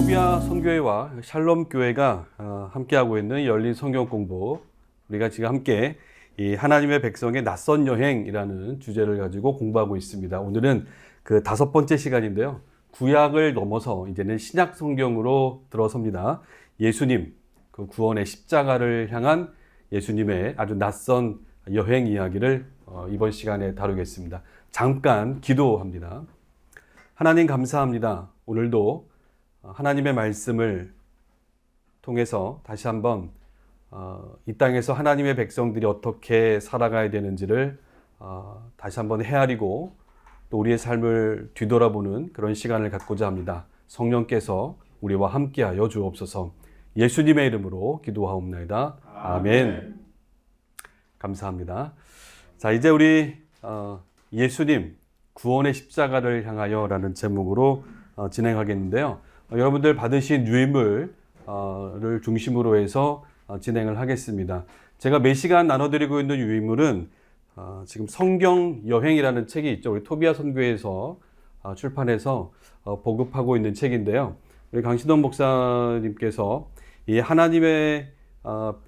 토비아 선교회와 샬롬 교회가 함께하고 있는 열린 성경 공부, 우리가 지금 함께 이 하나님의 백성의 낯선 여행이라는 주제를 가지고 공부하고 있습니다. 오늘은 그 5번째 시간인데요. 구약을 넘어서 이제는 신약 성경으로 들어섭니다. 예수님, 그 구원의 십자가를 향한 예수님의 아주 낯선 여행 이야기를 이번 시간에 다루겠습니다. 잠깐 기도합니다. 하나님 감사합니다. 오늘도 하나님의 말씀을 통해서 다시 한번 이 땅에서 하나님의 백성들이 어떻게 살아가야 되는지를 다시 한번 헤아리고 또 우리의 삶을 뒤돌아보는 그런 시간을 갖고자 합니다. 성령께서 우리와 함께하여 주옵소서. 예수님의 이름으로 기도하옵나이다. 아멘. 감사합니다. 자, 이제 우리 예수님 구원의 십자가를 향하여라는 제목으로 진행하겠는데요. 여러분들 받으신 유인물을 중심으로 해서 진행을 하겠습니다. 제가 매 시간 나눠드리고 있는 유인물은 지금 성경 여행이라는 책이 있죠. 우리 토비아 선교회에서 출판해서 보급하고 있는 책인데요. 우리 강신원 목사님께서 이 하나님의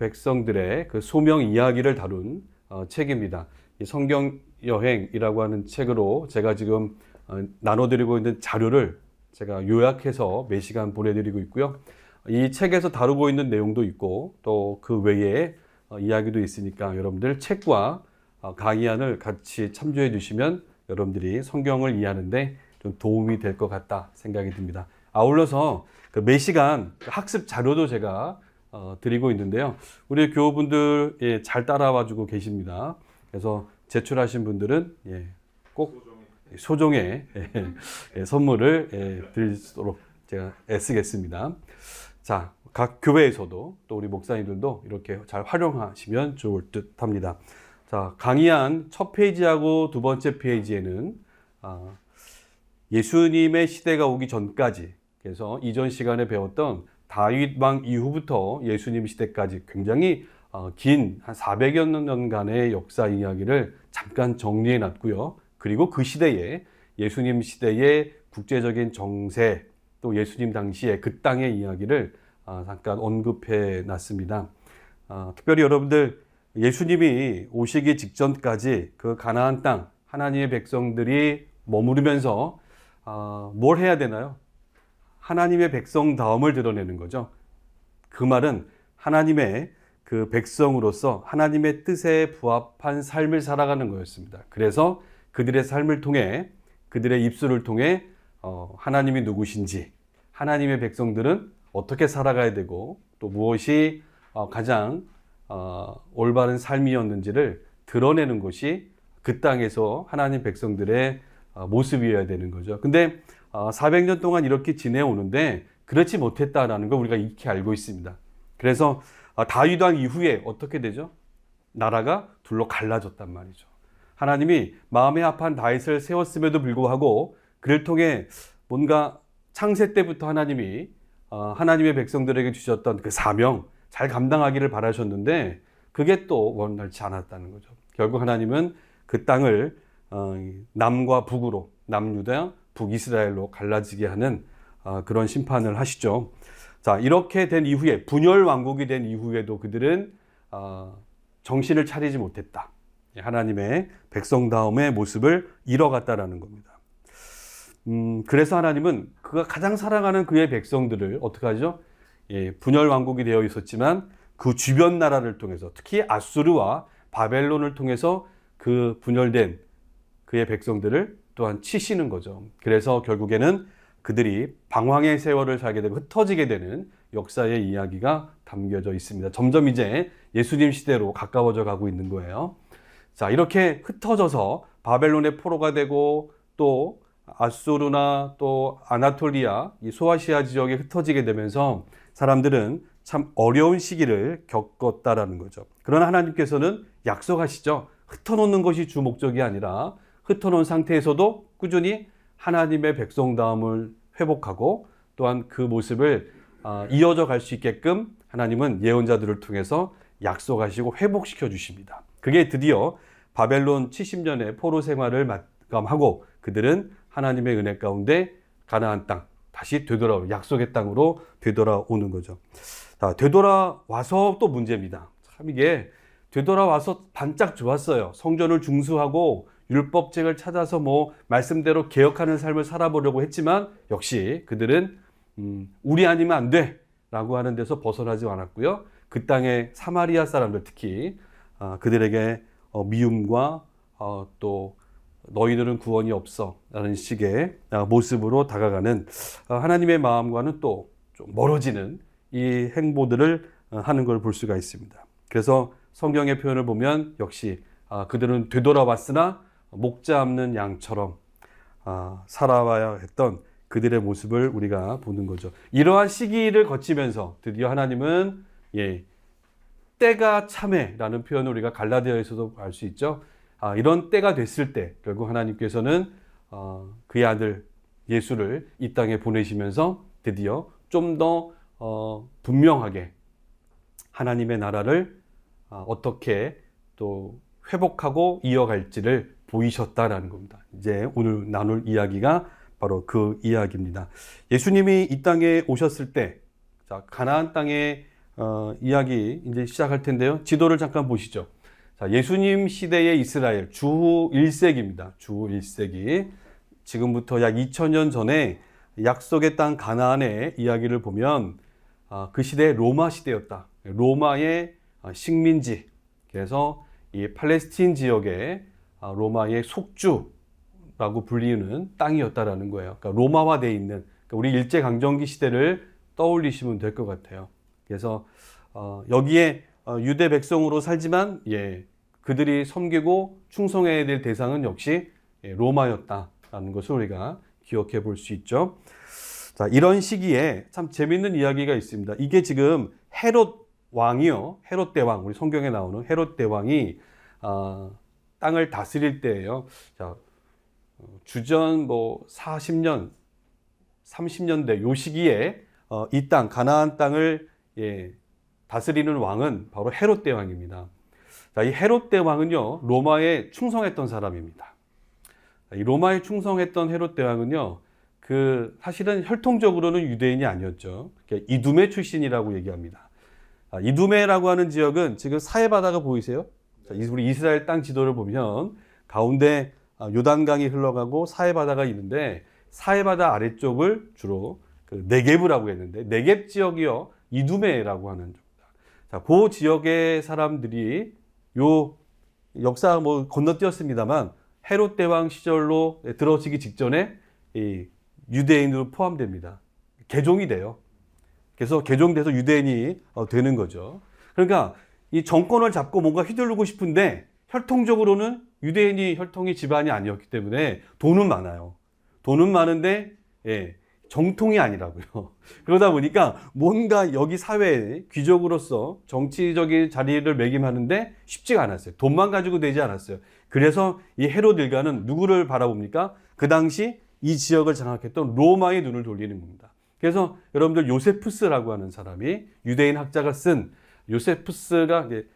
백성들의 그 소명 이야기를 다룬 책입니다. 이 성경 여행이라고 하는 책으로 제가 지금 나눠드리고 있는 자료를 제가 요약해서 매 시간 보내드리고 있고요. 이 책에서 다루고 있는 내용도 있고 또 그 외에 이야기도 있으니까 여러분들 책과 강의안을 같이 참조해 주시면 여러분들이 성경을 이해하는데 좀 도움이 될 것 같다 생각이 듭니다. 아울러서 그 매 시간 학습 자료도 제가 드리고 있는데요. 우리 교우분들 잘 따라와 주고 계십니다. 그래서 제출하신 분들은 꼭 소정의 선물을 드리도록 제가 애쓰겠습니다. 자, 각 교회에서도 또 우리 목사님들도 이렇게 잘 활용하시면 좋을 듯 합니다. 자, 강의안 첫 페이지하고 두 번째 페이지에는 예수님의 시대가 오기 전까지, 그래서 이전 시간에 배웠던 다윗 왕 이후부터 예수님 시대까지 굉장히 긴 한 400여 년간의 역사 이야기를 잠깐 정리해 놨고요. 그리고 그 시대에 예수님 시대의 국제적인 정세, 또 예수님 당시에 그 땅의 이야기를 잠깐 언급해 놨습니다. 특별히 여러분들 예수님이 오시기 직전까지 그 가나안 땅 하나님의 백성들이 머무르면서 뭘 해야 되나요? 하나님의 백성다움을 드러내는 거죠. 그 말은 하나님의 그 백성으로서 하나님의 뜻에 부합한 삶을 살아가는 거였습니다. 그래서 그들의 삶을 통해, 그들의 입술을 통해 하나님이 누구신지, 하나님의 백성들은 어떻게 살아가야 되고 또 무엇이 가장 올바른 삶이었는지를 드러내는 것이 그 땅에서 하나님 백성들의 모습이어야 되는 거죠. 근데 400년 동안 이렇게 지내오는데 그렇지 못했다라는 걸 우리가 익히 알고 있습니다. 그래서 다윗 왕 이후에 어떻게 되죠? 나라가 둘로 갈라졌단 말이죠. 하나님이 마음에 합한 다윗을 세웠음에도 불구하고 그를 통해 뭔가 창세 때부터 하나님이 하나님의 백성들에게 주셨던 그 사명 잘 감당하기를 바라셨는데 그게 또 원활치 않았다는 거죠. 결국 하나님은 그 땅을 남과 북으로, 남유다, 북이스라엘로 갈라지게 하는 그런 심판을 하시죠. 자, 이렇게 된 이후에, 분열 왕국이 된 이후에도 그들은 정신을 차리지 못했다. 하나님의 백성다움의 모습을 잃어갔다라는 겁니다. 그래서 하나님은 그가 가장 사랑하는 그의 백성들을 어떻게 하죠? 분열 왕국이 되어 있었지만 그 주변 나라를 통해서, 특히 아수르와 바벨론을 통해서 그 분열된 그의 백성들을 또한 치시는 거죠. 그래서 결국에는 그들이 방황의 세월을 살게 되고 흩어지게 되는 역사의 이야기가 담겨져 있습니다. 점점 이제 예수님 시대로 가까워져 가고 있는 거예요. 자, 이렇게 흩어져서 바벨론의 포로가 되고 또 아수르나 또 아나톨리아, 이 소아시아 지역에 흩어지게 되면서 사람들은 참 어려운 시기를 겪었다라는 거죠. 그러나 하나님께서는 약속하시죠. 흩어놓는 것이 주 목적이 아니라 흩어놓은 상태에서도 꾸준히 하나님의 백성다움을 회복하고 또한 그 모습을 이어져 갈 수 있게끔 하나님은 예언자들을 통해서 약속하시고 회복시켜 주십니다. 그게 드디어 바벨론 70년의 포로 생활을 마감하고 그들은 하나님의 은혜 가운데 가나안 땅, 다시 약속의 땅으로 되돌아오는 거죠. 자, 되돌아와서 또 문제입니다. 참 이게 되돌아와서 반짝 좋았어요. 성전을 중수하고 율법책을 찾아서 말씀대로 개혁하는 삶을 살아보려고 했지만 역시 그들은 우리 아니면 안 돼 라고 하는 데서 벗어나지 않았고요. 그 땅의 사마리아 사람들 특히 그들에게 미움과 또 너희들은 구원이 없어 라는 식의 모습으로 다가가는 하나님의 마음과는 또 좀 멀어지는 이 행보들을 하는 걸 볼 수가 있습니다. 그래서 성경의 표현을 보면 역시 그들은 되돌아왔으나 목자 없는 양처럼 살아와야 했던 그들의 모습을 우리가 보는 거죠. 이러한 시기를 거치면서 드디어 하나님은 때가 참해라는 표현을 우리가 갈라디아에서도 알 수 있죠. 이런 때가 됐을 때 결국 하나님께서는 그의 아들 예수를 이 땅에 보내시면서 드디어 좀 더 분명하게 하나님의 나라를 어떻게 또 회복하고 이어갈지를 보이셨다라는 겁니다. 이제 오늘 나눌 이야기가 바로 그 이야기입니다. 예수님이 이 땅에 오셨을 때, 자, 가나안 땅의 이야기 이제 시작할 텐데요. 지도를 잠깐 보시죠. 자, 예수님 시대의 이스라엘 주후 1세기입니다. 주후 1세기. 지금부터 약 2000년 전에 약속의 땅 가나안의 이야기를 보면 그 시대의 로마 시대였다. 로마의 식민지. 그래서 이 팔레스틴 지역의 로마의 속주라고 불리는 땅이었다라는 거예요. 그러니까 로마화되어 있는, 그러니까 우리 일제강점기 시대를 떠올리시면 될 것 같아요. 그래서 여기에 유대 백성으로 살지만 그들이 섬기고 충성해야 될 대상은 역시 로마였다라는 것을 우리가 기억해 볼 수 있죠. 자, 이런 시기에 참 재밌는 이야기가 있습니다. 이게 지금 헤롯 왕이요. 헤롯 대왕, 우리 성경에 나오는 헤롯 대왕이 땅을 다스릴 때예요. 자, 주전 40년, 30년대 요 시기에 이 땅 가나안 땅을 다스리는 왕은 바로 헤롯 대왕입니다. 자, 이 헤롯 대왕은요 로마에 충성했던 사람입니다. 이 로마에 충성했던 헤롯 대왕은요 사실은 혈통적으로는 유대인이 아니었죠. 이두메 출신이라고 얘기합니다. 이두메라고 하는 지역은 지금 사해바다가 보이세요? 자, 우리 이스라엘 땅 지도를 보면 가운데 요단강이 흘러가고 사해바다가 있는데 사해바다 아래쪽을 주로 네게브라고 했는데 네겝 지역이요 이두메라고 하는 겁니다. 자, 그 지역의 사람들이 요 역사 건너뛰었습니다만 헤롯 대왕 시절로 들어서기 직전에 이 유대인으로 포함됩니다. 개종이 돼요. 그래서 개종돼서 유대인이 되는 거죠. 그러니까 이 정권을 잡고 뭔가 휘두르고 싶은데 혈통적으로는 유대인이 혈통이 집안이 아니었기 때문에 돈은 많아요. 돈은 많은데 정통이 아니라고요. 그러다 보니까 뭔가 여기 사회에 귀족으로서 정치적인 자리를 매김하는데 쉽지가 않았어요. 돈만 가지고 되지 않았어요. 그래서 이 헤롯 일가는 누구를 바라봅니까? 그 당시 이 지역을 장악했던 로마의 눈을 돌리는 겁니다. 그래서 여러분들 요세푸스라고 하는 사람이 유대인 학자가 쓴 요세푸스가 1,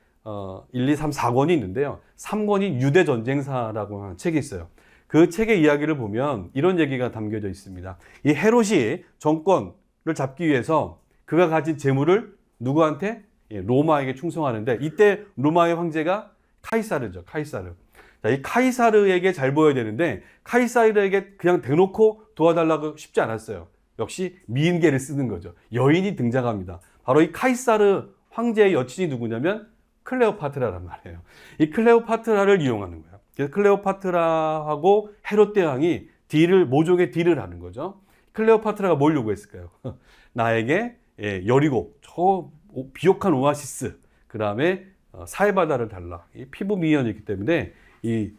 2, 3, 4권이 있는데요. 3권이 유대전쟁사라고 하는 책이 있어요. 그 책의 이야기를 보면 이런 얘기가 담겨져 있습니다. 이 헤롯이 정권을 잡기 위해서 그가 가진 재물을 누구한테? 로마에게 충성하는데 이때 로마의 황제가 카이사르죠. 카이사르. 자, 이 카이사르에게 잘 보여야 되는데 카이사르에게 그냥 대놓고 도와달라고 쉽지 않았어요. 역시 미인계를 쓰는 거죠. 여인이 등장합니다. 바로 이 카이사르 황제의 여친이 누구냐면 클레오파트라란 말이에요. 이 클레오파트라를 이용하는 거예요. 그래서 클레오파트라하고 헤롯 대왕이 모종의 딜을 하는 거죠. 클레오파트라가 뭘 요구했을까요? 나에게 여리고 저 비옥한 오아시스, 그 다음에 사해바다를 달라. 이 피부 미연이기 때문에 이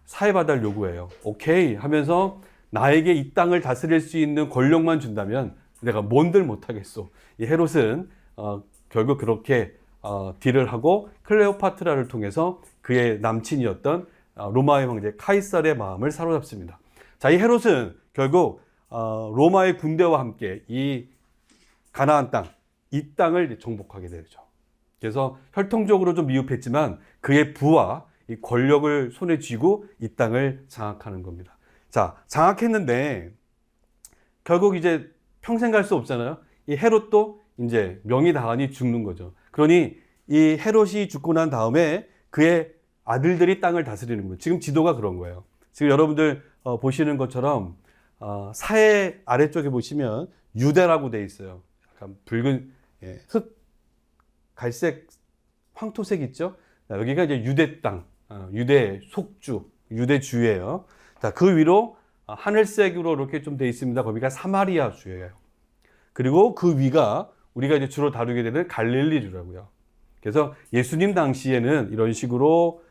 사해바다를 요구해요. 오케이 하면서 나에게 이 땅을 다스릴 수 있는 권력만 준다면 내가 뭔들 못하겠소. 이 헤롯은 결국 그렇게 딜을 하고 클레오파트라를 통해서 그의 남친이었던 로마의 황제 카이사르의 마음을 사로잡습니다. 자, 이 헤롯은 결국 로마의 군대와 함께 이 가나안 땅, 이 땅을 정복하게 되죠. 그래서 혈통적으로 좀 미흡했지만 그의 부와 이 권력을 손에 쥐고 이 땅을 장악하는 겁니다. 자, 장악했는데 결국 이제 평생 갈 수 없잖아요. 이 헤롯도 이제 명이 다하니 죽는 거죠. 그러니 이 헤롯이 죽고 난 다음에 그의 아들들이 땅을 다스리는 거예요. 지금 지도가 그런 거예요. 지금 여러분들 보시는 것처럼 사해 아래쪽에 보시면 유대라고 돼 있어요. 약간 붉은 흑 갈색 황토색 있죠. 여기가 이제 유대 땅, 유대 속주, 유대 주예요. 자, 그 위로 하늘색으로 이렇게 좀 돼 있습니다. 거기가 사마리아 주예요. 그리고 그 위가 우리가 이제 주로 다루게 되는 갈릴리주라고요. 그래서 예수님 당시에는 이런 식으로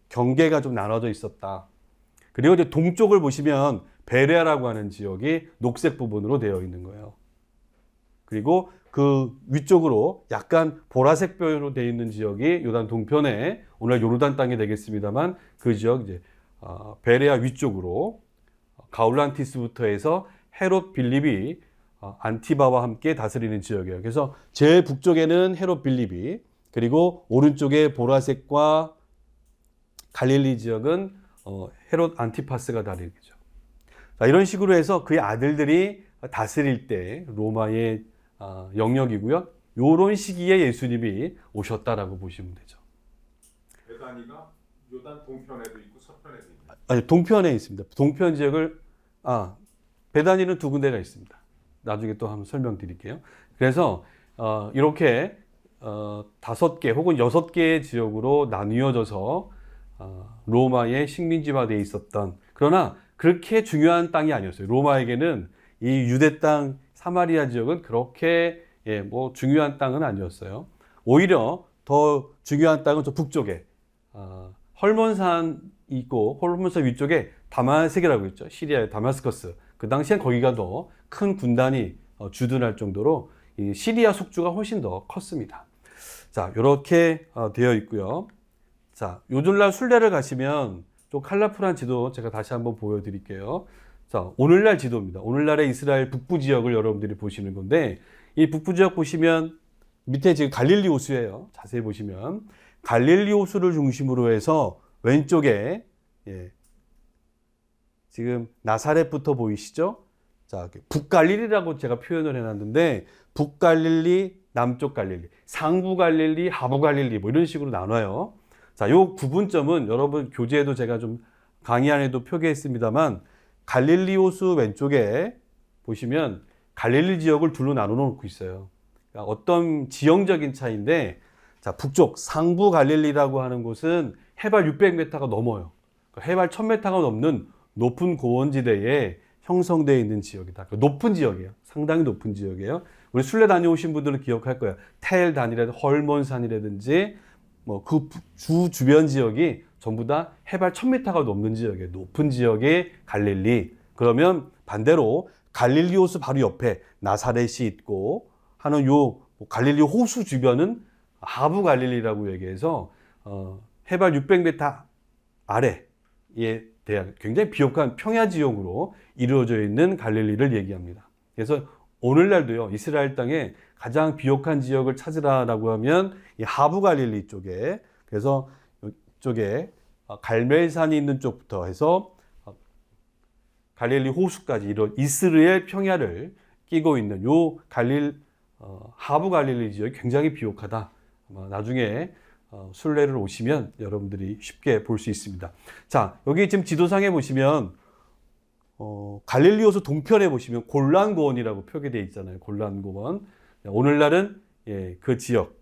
경계가 좀 나눠져 있었다. 그리고 이제 동쪽을 보시면 베레아라고 하는 지역이 녹색 부분으로 되어 있는 거예요. 그리고 그 위쪽으로 약간 보라색 뼈로 되어 있는 지역이 요단 동편에 오늘 요르단 땅이 되겠습니다만 그 지역 이제 베레아 위쪽으로 가울란티스부터 해서 헤롯 빌립이 안티바와 함께 다스리는 지역이에요. 그래서 제일 북쪽에는 헤롯 빌립이, 그리고 오른쪽에 보라색과 갈릴리 지역은 헤롯 안티파스가 다스리죠. 자, 이런 식으로 해서 그의 아들들이 다스릴 때 로마의 영역이고요. 요런 시기에 예수님이 오셨다라고 보시면 되죠. 베다니가 요단 동편에도 있고 서편에도 있나요? 아니, 동편에 있습니다. 동편 지역을 베다니는 두 군데가 있습니다. 나중에 또 한번 설명드릴게요. 그래서 이렇게 5개 혹은 6개의 지역으로 나뉘어져서 로마의 식민지화되어 있었던, 그러나 그렇게 중요한 땅이 아니었어요. 로마에게는 이 유대 땅 사마리아 지역은 그렇게 뭐 중요한 땅은 아니었어요. 오히려 더 중요한 땅은 저 북쪽에 헐몬산이 있고, 헐몬산 위쪽에 다마섹이라고 있죠. 시리아의 다마스커스. 그 당시엔 거기가 더 큰 군단이 주둔할 정도로 이 시리아 속주가 훨씬 더 컸습니다. 자, 이렇게 되어 있고요. 자, 요즘날 순례를 가시면 좀 컬러풀한 지도 제가 다시 한번 보여드릴게요. 자, 오늘날 지도입니다. 오늘날의 이스라엘 북부 지역을 여러분들이 보시는 건데, 이 북부 지역 보시면 밑에 지금 갈릴리 호수예요. 자세히 보시면 갈릴리 호수를 중심으로 해서 왼쪽에 지금 나사렛부터 보이시죠? 자, 북갈릴리라고 제가 표현을 해놨는데, 북갈릴리, 남쪽 갈릴리, 상부 갈릴리, 하부 갈릴리 뭐 이런 식으로 나눠요. 자, 요 구분점은 여러분 교재에도 제가 좀 강의 안에도 표기했습니다만, 갈릴리 호수 왼쪽에 보시면 갈릴리 지역을 둘로 나눠 놓고 있어요. 그러니까 어떤 지형적인 차이인데, 자, 북쪽 상부 갈릴리라고 하는 곳은 해발 600m가 넘어요. 해발 1000m가 넘는 높은 고원지대에 형성되어 있는 지역이다. 높은 지역이에요. 상당히 높은 지역이에요. 우리 순례 다녀오신 분들은 기억할 거예요. 텔단이라든지 헐몬산이라든지 뭐 그 주 주변 지역이 전부 다 해발 1000m가 넘는 지역이에요. 높은 지역의 갈릴리. 그러면 반대로 갈릴리 호수 바로 옆에 나사렛이 있고 하는 요 갈릴리 호수 주변은 하부 갈릴리라고 얘기해서 해발 600m 아래에 대한 굉장히 비옥한 평야 지역으로 이루어져 있는 갈릴리를 얘기합니다. 그래서 오늘날도요, 이스라엘 땅에 가장 비옥한 지역을 찾으라라고 하면 이 하부 갈릴리 쪽에, 그래서 이쪽에 갈멜산이 있는 쪽부터 해서 갈릴리 호수까지 이런 이스라엘 평야를 끼고 있는 요 하부 갈릴리 지역이 굉장히 비옥하다. 아마 나중에 순례를 오시면 여러분들이 쉽게 볼 수 있습니다. 자, 여기 지금 지도상에 보시면 갈릴리 호수 동편에 보시면 골란고원이라고 표기되어 있잖아요. 골란고원. 오늘날은 그 지역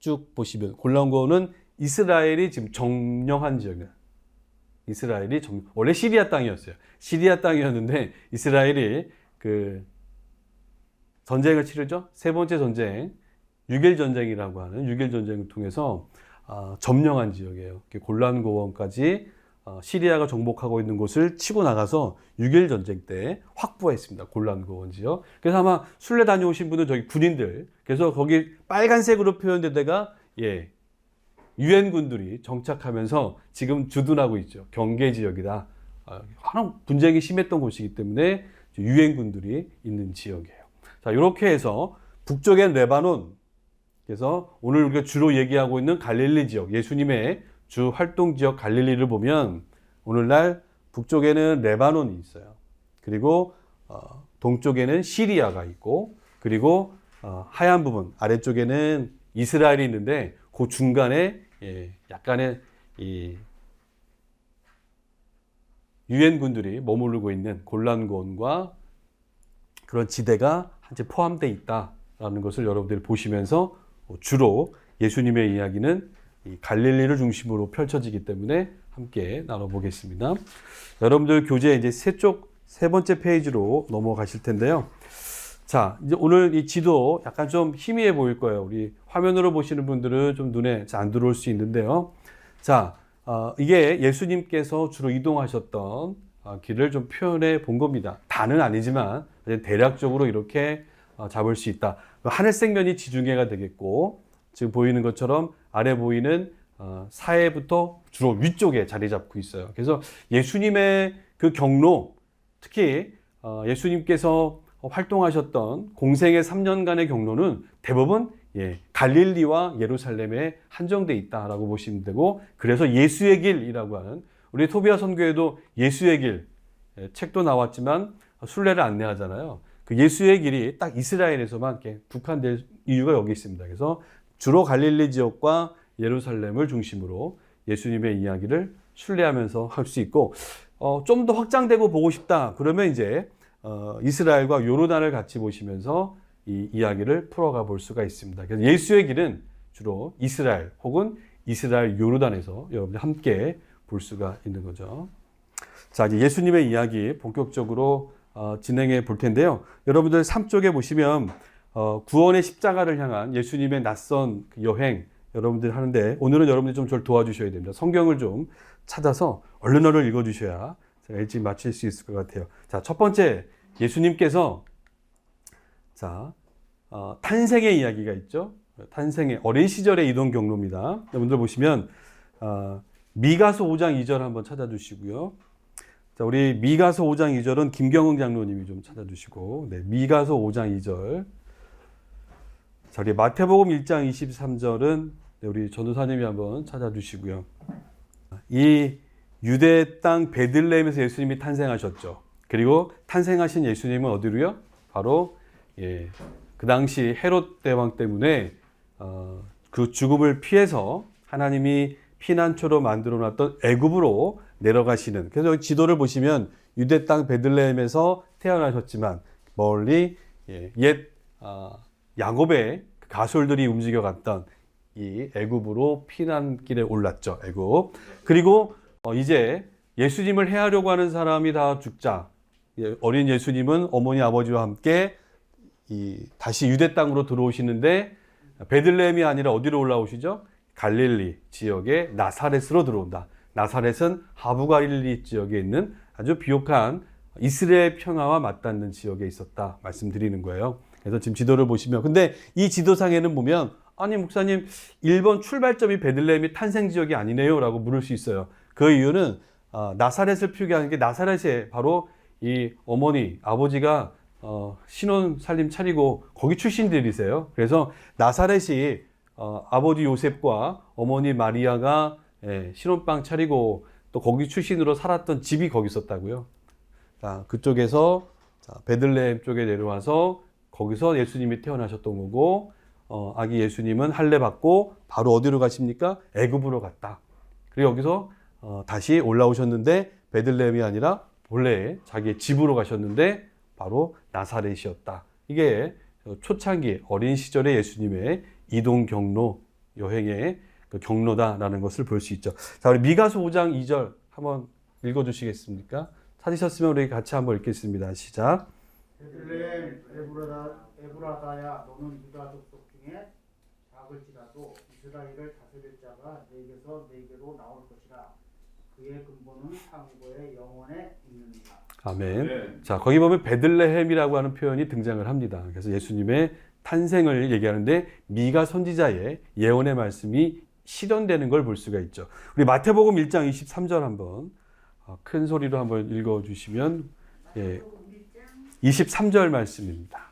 쭉 보시면 골란고원은 이스라엘이 지금 점령한 지역이에요. 이스라엘이 원래 시리아 땅이었어요. 시리아 땅이었는데 이스라엘이 그 전쟁을 치르죠. 세 번째 전쟁, 6.1 전쟁이라고 하는 6.1 전쟁을 통해서 점령한 지역이에요. 골란고원까지 시리아가 정복하고 있는 곳을 치고 나가서 6.1 전쟁 때 확보했습니다. 골란고원 지역. 그래서 아마 순례 다녀오신 분들 저기 군인들, 그래서 거기 빨간색으로 표현된 데가 유엔군들이 정착하면서 지금 주둔하고 있죠. 경계 지역이다. 항상 분쟁이 심했던 곳이기 때문에 유엔군들이 있는 지역이에요. 자, 이렇게 해서 북쪽엔 레바논, 그래서 오늘 우리가 주로 얘기하고 있는 갈릴리 지역, 예수님의 주 활동 지역 갈릴리를 보면 오늘날 북쪽에는 레바논이 있어요. 그리고 동쪽에는 시리아가 있고 그리고 하얀 부분 아래쪽에는 이스라엘이 있는데 그 중간에 약간의 이 유엔군들이 머무르고 있는 골란고원과 그런 지대가 한 채 포함되어 있다라는 것을 여러분들이 보시면서 주로 예수님의 이야기는 이 갈릴리를 중심으로 펼쳐지기 때문에 함께 나눠보겠습니다. 여러분들 교재 이제 세 번째 페이지로 넘어가실 텐데요. 자, 이제 오늘 이 지도 약간 좀 희미해 보일 거예요. 우리 화면으로 보시는 분들은 좀 눈에 잘 안 들어올 수 있는데요. 자, 이게 예수님께서 주로 이동하셨던 길을 좀 표현해 본 겁니다. 다는 아니지만 대략적으로 이렇게 잡을 수 있다. 하늘색면이 지중해가 되겠고 지금 보이는 것처럼 아래 보이는 사해부터 주로 위쪽에 자리 잡고 있어요. 그래서 예수님의 그 경로, 특히 예수님께서 활동하셨던 공생의 3년간의 경로는 대부분 갈릴리와 예루살렘에 한정돼 있다라고 보시면 되고, 그래서 예수의 길이라고 하는, 우리 토비아 선교에도 예수의 길 책도 나왔지만 순례를 안내하잖아요. 그 예수의 길이 딱 이스라엘에서만 이렇게 국한될 이유가 여기 있습니다. 그래서 주로 갈릴리 지역과 예루살렘을 중심으로 예수님의 이야기를 순례하면서 할 수 있고, 좀 더 확장되고 보고 싶다 그러면 이제 이스라엘과 요르단을 같이 보시면서 이 이야기를 풀어가 볼 수가 있습니다. 그래서 예수의 길은 주로 이스라엘 혹은 이스라엘 요르단에서 여러분들 함께 볼 수가 있는 거죠. 자, 이제 예수님의 이야기 본격적으로 진행해 볼 텐데요. 여러분들 3쪽에 보시면 구원의 십자가를 향한 예수님의 낯선 여행 여러분들 하는데, 오늘은 여러분들이 좀 저를 도와주셔야 됩니다. 성경을 좀 찾아서 얼른 읽어주셔야 제가 일찍 마칠 수 있을 것 같아요. 자, 첫 번째, 예수님께서 탄생의 이야기가 있죠. 탄생의 어린 시절의 이동 경로입니다. 여러분들 보시면 미가서 5장 2절 한번 찾아주시고요. 자, 우리 미가서 5장 2절은 김경흥 장로님이 좀 찾아주시고, 네, 미가서 5장 2절. 자, 우리 마태복음 1장 23절은 우리 전도사님이 한번 찾아주시고요. 이 유대 땅 베들레헴에서 예수님이 탄생하셨죠. 그리고 탄생하신 예수님은 어디로요? 바로 그 당시 헤롯 대왕 때문에 그 죽음을 피해서 하나님이 피난처로 만들어놨던 애굽으로 내려가시는, 그래서 지도를 보시면 유대 땅 베들레헴에서 태어나셨지만 멀리 옛 야곱의 가솔들이 움직여갔던 이 애굽으로 피난길에 올랐죠. 애굽. 그리고 이제 예수님을 해하려고 하는 사람이 다 죽자 어린 예수님은 어머니 아버지와 함께 다시 유대 땅으로 들어오시는데, 베들레헴이 아니라 어디로 올라오시죠? 갈릴리 지역의 나사렛으로 들어온다. 나사렛은 하부 갈릴리 지역에 있는 아주 비옥한 이스라엘 평화와 맞닿는 지역에 있었다 말씀드리는 거예요. 그래서 지금 지도를 보시면, 근데 이 지도상에는 보면, 아니 목사님 1번 출발점이 베들레헴이 탄생 지역이 아니네요 라고 물을 수 있어요. 그 이유는 나사렛을 표기하는 게, 나사렛에 바로 이 어머니 아버지가 신혼 살림 차리고 거기 출신들이세요. 그래서 나사렛이 아버지 요셉과 어머니 마리아가 신혼방 차리고 또 거기 출신으로 살았던 집이 거기 있었다고요. 자, 그쪽에서 베들레헴 쪽에 내려와서 거기서 예수님이 태어나셨던 거고, 아기 예수님은 할례 받고 바로 어디로 가십니까? 애굽으로 갔다. 그리고 여기서 다시 올라오셨는데 베들레헴이 아니라 본래 자기의 집으로 가셨는데 바로 나사렛이었다. 이게 초창기 어린 시절의 예수님의 이동 경로, 여행의 그 경로다라는 것을 볼 수 있죠. 자, 우리 미가서 5장 2절 한번 읽어주시겠습니까? 찾으셨으면 우리 같이 한번 읽겠습니다. 시작. 베들레헴 에브라다야, 너는 유다 족속 중에 작을지라도 이스라엘을 다스릴 자가 네게서 네게로 나올 것이라. 그의 근본은 상고의 영원에 있느니라. 아멘. 네. 자, 거기 보면 베들레헴이라고 하는 표현이 등장을 합니다. 그래서 예수님의 탄생을 얘기하는데 미가 선지자의 예언의 말씀이 실현되는 걸 볼 수가 있죠. 우리 마태복음 1장 23절 한번 큰 소리로 한번 읽어주시면, 23절 말씀입니다.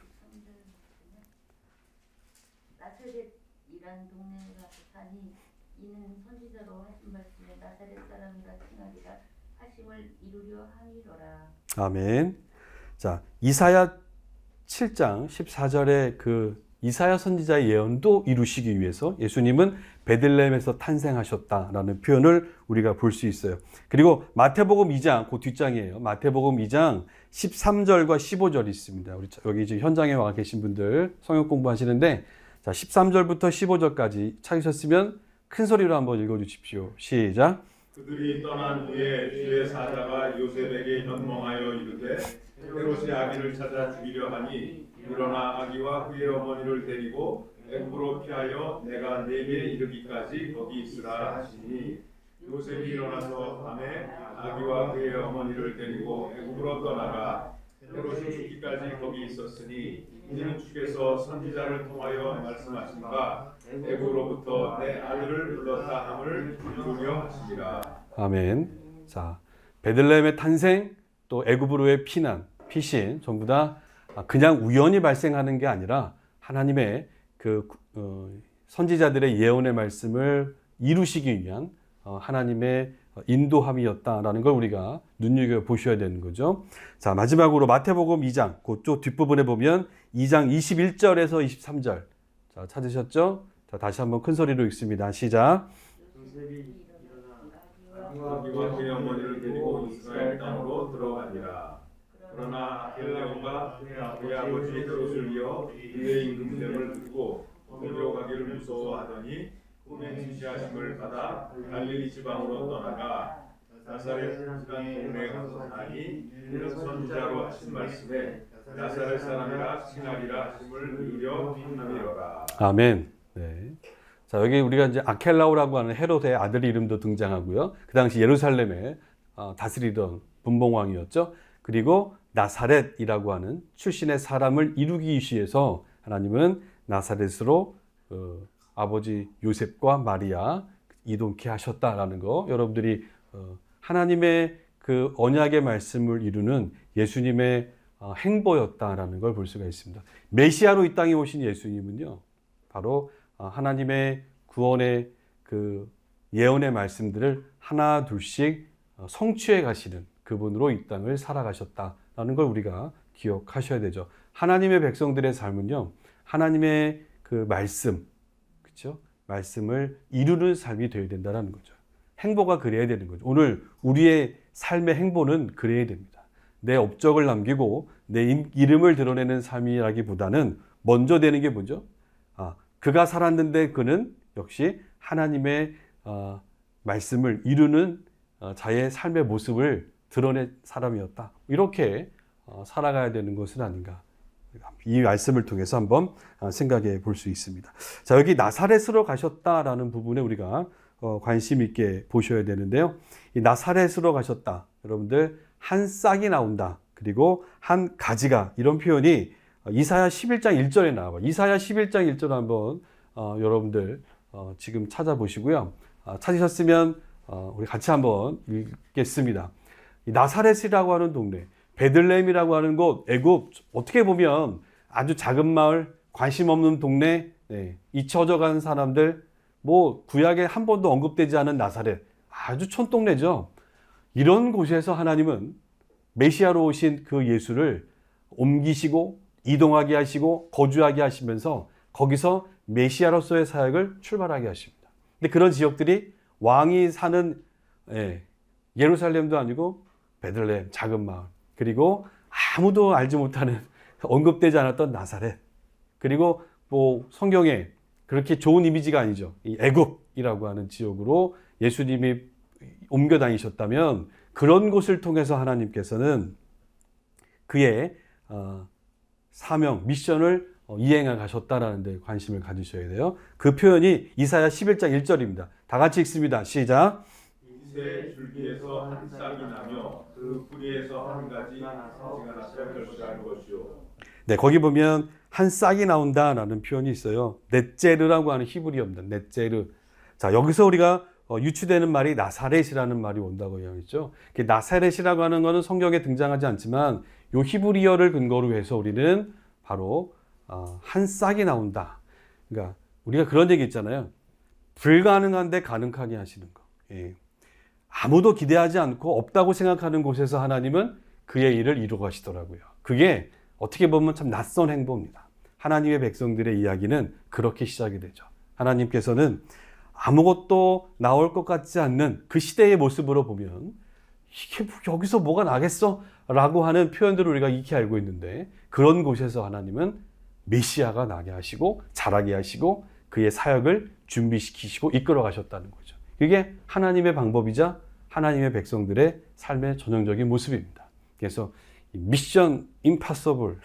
나사렛이란 동네에 가서 사니 이는 선지자로 하신 말씀에 나사렛 사람이라 칭하리라 하심을 이루려 함이로라. 아멘. 자, 이사야 7장 14절의 그 이사야 선지자의 예언도 이루시기 위해서 예수님은 베들레헴에서 탄생하셨다라는 표현을 우리가 볼 수 있어요. 그리고 마태복음 2장, 그 뒷장이에요. 마태복음 2장 13절과 15절이 있습니다. 우리 여기 지금 현장에 와 계신 분들 성역 공부하시는데, 자, 13절부터 15절까지 찾으셨으면 큰 소리로 한번 읽어주십시오. 시작. 그들이 떠난 후에 주의 사자가 요셉에게 현몽하여 이르되 헤롯이 아기를 찾아 죽이려 하니 일어나 아기와 그의 어머니를 데리고 애굽으로 피하여 내가 네게 이르기까지 거기 있으라 하시니 요셉이 일어나서 밤에 아기와 그의 어머니를 데리고 애굽으로 떠나가 헤롯이 죽기까지 거기 있었으니 이는 주께서 선지자를 통하여 말씀하신 바 애굽으로부터 내 아들을 불렀다 함을 이루려 하시니라. 아멘. 자, 베들레헴의 탄생, 또 애굽으로의 피난, 피신 전부 다 그냥 우연히 발생하는 게 아니라 하나님의 그 선지자들의 예언의 말씀을 이루시기 위한 하나님의 인도함이었다라는 걸 우리가 눈여겨 보셔야 되는 거죠. 자, 마지막으로 마태복음 2장, 그쪽 뒷부분에 보면 2장 21절에서 23절. 자, 찾으셨죠? 자, 다시 한번 큰 소리로 읽습니다. 시작. 요셉이 아기와 그의 어머니를 데리고 이스라엘 땅으로 들어가니라. 그러나 헬레온과 그의 아버지 헤롯을 이어 유대인 군대를 두고 끌려가기를 무서워하더니 꿈에 지시하심을 받아 갈릴리 지방으로 떠나가 나사렛이라는 동네에 가서 사니 이는 선지자로 하신 말씀에 나사렛 사람이라 칭하리라 하심을 이루려 함이로라. 아멘. 네. 자, 여기 우리가 이제 아켈라오라고 하는 헤롯의 아들 이름도 등장하고요. 그 당시 예루살렘에 다스리던 분봉왕이었죠. 그리고 나사렛이라고 하는 출신의 사람을 이루기 위해서 하나님은 나사렛으로 아버지 요셉과 마리아 이동케 하셨다라는 거, 여러분들이 하나님의 그 언약의 말씀을 이루는 예수님의 행보였다라는 걸 볼 수가 있습니다. 메시아로 이 땅에 오신 예수님은요, 바로 하나님의 구원의 그 예언의 말씀들을 하나 둘씩 성취해 가시는 그분으로 이 땅을 살아가셨다라는 걸 우리가 기억하셔야 되죠. 하나님의 백성들의 삶은요, 하나님의 그 말씀, 그렇죠? 말씀을 이루는 삶이 되어야 된다는 거죠. 행보가 그래야 되는 거죠. 오늘 우리의 삶의 행보는 그래야 됩니다. 내 업적을 남기고 내 이름을 드러내는 삶이라기보다는 먼저 되는 게 뭐죠? 그가 살았는데 그는 역시 하나님의 말씀을 이루는 자의 삶의 모습을 드러낸 사람이었다. 이렇게 살아가야 되는 것은 아닌가. 이 말씀을 통해서 한번 생각해 볼 수 있습니다. 자, 여기 나사렛으로 가셨다라는 부분에 우리가 관심 있게 보셔야 되는데요. 이 나사렛으로 가셨다. 여러분들, 한 싹이 나온다. 그리고 한 가지가, 이런 표현이 이사야 11장 1절에 나와요. 이사야 11장 1절 한번 여러분들 지금 찾아보시고요. 찾으셨으면 우리 같이 한번 읽겠습니다. 이 나사렛이라고 하는 동네, 베들레헴이라고 하는 곳, 애굽, 어떻게 보면 아주 작은 마을, 관심 없는 동네, 잊혀져간 사람들, 뭐 구약에 한 번도 언급되지 않은 나사렛, 아주 촌동네죠. 이런 곳에서 하나님은 메시아로 오신 그 예수를 옮기시고 이동하게 하시고 거주하게 하시면서 거기서 메시아로서의 사역을 출발하게 하십니다. 근데 그런 지역들이 왕이 사는 예루살렘도 아니고 베들레헴, 작은 마을, 그리고 아무도 알지 못하는 언급되지 않았던 나사렛, 그리고 뭐 성경에 그렇게 좋은 이미지가 아니죠. 이 애굽이라고 하는 지역으로 예수님이 옮겨 다니셨다면 그런 곳을 통해서 하나님께서는 그의 사명, 미션을 이행해 가셨다라는 데 관심을 가지셔야 돼요. 그 표현이 이사야 11장 1절입니다. 다 같이 읽습니다. 시작. 이새 줄기에서 한 싹이 나며 그 뿌리에서 한 가지가 나서 결실하는 것이요. 네, 거기 보면 한 싹이 나온다라는 표현이 있어요. 넷제르라고 하는 히브리어입니다. 넷제르. 자, 여기서 우리가 유추되는 말이 나사렛이라는 말이 온다고 이야기했죠. 나사렛이라고 하는 것은 성경에 등장하지 않지만 요 히브리어를 근거로 해서 우리는 바로 한 싹이 나온다. 그러니까 우리가 그런 얘기 있잖아요. 불가능한데 가능하게 하시는 거. 예. 아무도 기대하지 않고 없다고 생각하는 곳에서 하나님은 그의 일을 이루어 가시더라고요. 그게 어떻게 보면 참 낯선 행보입니다. 하나님의 백성들의 이야기는 그렇게 시작이 되죠. 하나님께서는 아무것도 나올 것 같지 않는 그 시대의 모습으로 보면 이게 여기서 뭐가 나겠어? 라고 하는 표현들을 우리가 익히 알고 있는데 그런 곳에서 하나님은 메시아가 나게 하시고 자라게 하시고 그의 사역을 준비시키시고 이끌어 가셨다는 거죠. 이게 하나님의 방법이자 하나님의 백성들의 삶의 전형적인 모습입니다. 그래서 미션 임파서블,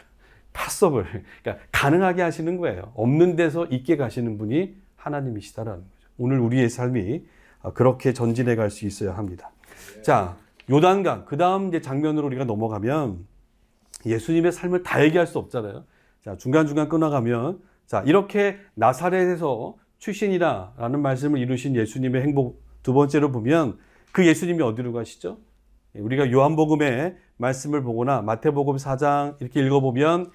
그러니까 가능하게 하시는 거예요. 없는 데서 있게 가시는 분이 하나님이시다라는 거죠. 오늘 우리의 삶이 그렇게 전진해 갈 수 있어야 합니다. 자, 요단강, 그 다음 이제 장면으로 우리가 넘어가면 예수님의 삶을 다 얘기할 수 없잖아요. 자, 중간중간 끊어가면, 자, 이렇게 나사렛에서 출신이라는 말씀을 이루신 예수님의 행복 두 번째로 보면 그 예수님이 어디로 가시죠? 우리가 요한복음의 말씀을 보거나 마태복음 4장 이렇게 읽어보면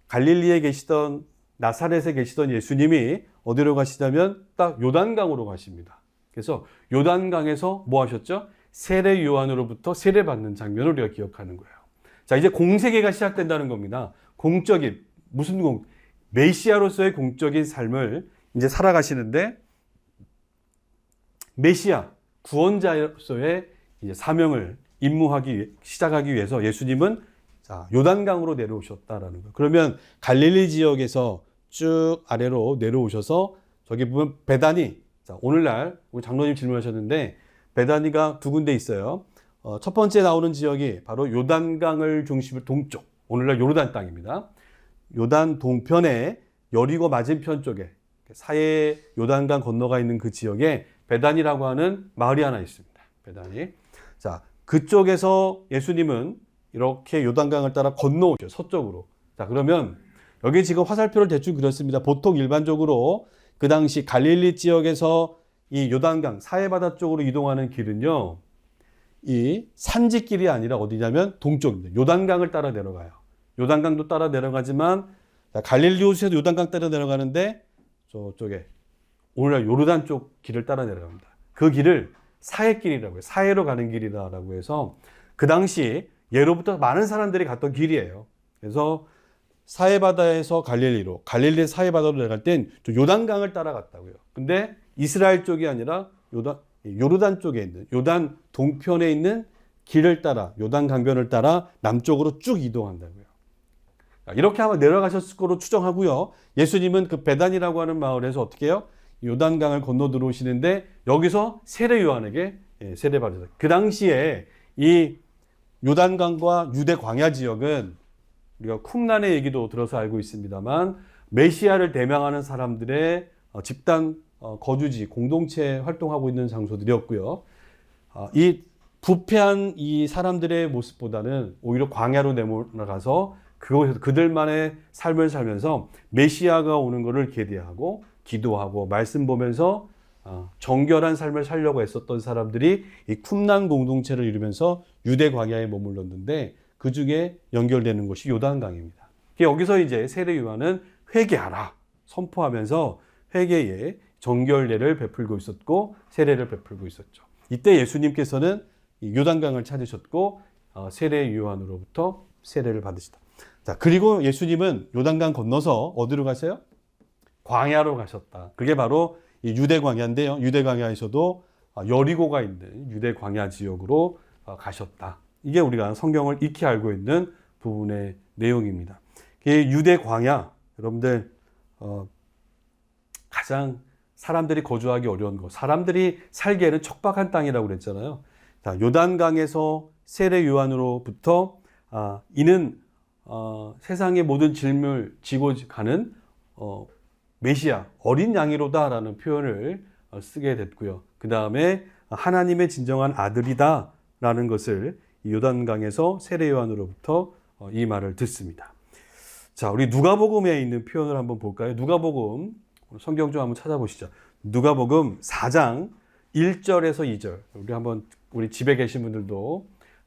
갈릴리에 계시던 나사렛에 계시던 예수님이 어디로 가시냐면 딱 요단강으로 가십니다. 그래서 요단강에서 뭐 하셨죠? 세례 요한으로부터 세례받는 장면을 우리가 기억하는 거예요. 자, 이제 공세계가 시작된다는 겁니다. 공적인, 메시아로서의 공적인 삶을 이제 살아가시는데 메시아, 구원자로서의 이제 사명을 시작하기 위해서 예수님은 자, 요단강으로 내려오셨다라는 거예요. 그러면 갈릴리 지역에서 쭉 아래로 내려오셔서 저기 보면 베다니, 자, 오늘날 우리 장로님 질문하셨는데 베다니가 두 군데 있어요. 첫 번째 나오는 지역이 바로 요단강을 중심으로 동쪽, 오늘날 요르단 땅입니다. 요단 동편에 여리고 맞은편 쪽에 사해 요단강 건너가 있는 그 지역에 베다니라고 하는 마을이 하나 있습니다. 베다니. 자, 그쪽에서 예수님은 이렇게 요단강을 따라 건너오죠. 서쪽으로. 자, 그러면 여기 지금 화살표를 대충 그렸습니다. 보통 일반적으로 그 당시 갈릴리 지역에서 이 요단강 사해바다 쪽으로 이동하는 길은요, 이 산지길이 아니라 어디냐면 동쪽입니다. 요단강을 따라 내려가요. 요단강도 따라 내려가지만 갈릴리 호수에서 요단강 따라 내려가는데 저쪽에 오늘날 요르단 쪽 길을 따라 내려갑니다. 그 길을 사해길이라고 해요. 사해로 가는 길이다라고 해서 그 당시 예로부터 많은 사람들이 갔던 길이에요. 그래서 사해바다에서 갈릴리로, 갈릴리 사해바다로 내려갈 땐 요단강을 따라갔다고요. 근데 이스라엘 쪽이 아니라 요르단 쪽에 있는, 요단 동편에 있는 길을 따라, 요단 강변을 따라 남쪽으로 쭉 이동한다고요. 이렇게 아마 내려가셨을 거로 추정하고요. 예수님은 그 베단이라고 하는 마을에서 어떻게 해요? 요단강을 건너 들어오시는데 여기서 세례 요한에게 세례받으셨어요. 그 당시에 이 요단강과 유대 광야 지역은 우리가 쿰란의 얘기도 들어서 알고 있습니다만 메시아를 대명하는 사람들의 집단 거주지, 공동체 활동하고 있는 장소들이었고요. 이 부패한 이 사람들의 모습보다는 오히려 광야로 내몰아가서 그곳에서 그들만의 삶을 살면서 메시아가 오는 것을 기대하고 기도하고 말씀 보면서 정결한 삶을 살려고 했었던 사람들이 이 쿰란 공동체를 이루면서 유대 광야에 머물렀는데 그 중에 연결되는 곳이 요단강입니다. 여기서 이제 세례 요한은 회개하라 선포하면서 회개의 정결례를 베풀고 있었고 세례를 베풀고 있었죠. 이때 예수님께서는 요단강을 찾으셨고 세례 요한으로부터 세례를 받으시다. 자, 그리고 예수님은 요단강 건너서 어디로 가세요? 광야로 가셨다. 그게 바로 이 유대 광야인데요. 유대 광야에서도 여리고가 있는 유대 광야 지역으로 가셨다. 이게 우리가 성경을 익히 알고 있는 부분의 내용입니다. 유대 광야, 여러분들 가장 사람들이 거주하기 어려운 곳, 사람들이 살기에는 척박한 땅이라고 그랬잖아요. 자, 요단강에서 세례 요한으로부터 이는 세상의 모든 짐을 지고 가는 메시아, 어린 양이로다라는 표현을 쓰게 됐고요. 그 다음에 하나님의 진정한 아들이다라는 것을 요단강에서 세례 요한으로부터 이 말을 듣습니다. 자, 우리 누가복음에 있는 표현을 한번 볼까요? 누가복음 성경 좀 한번 찾아보시죠. 누가복음 4장 1절에서 2절. 우리 집에 계신 분들도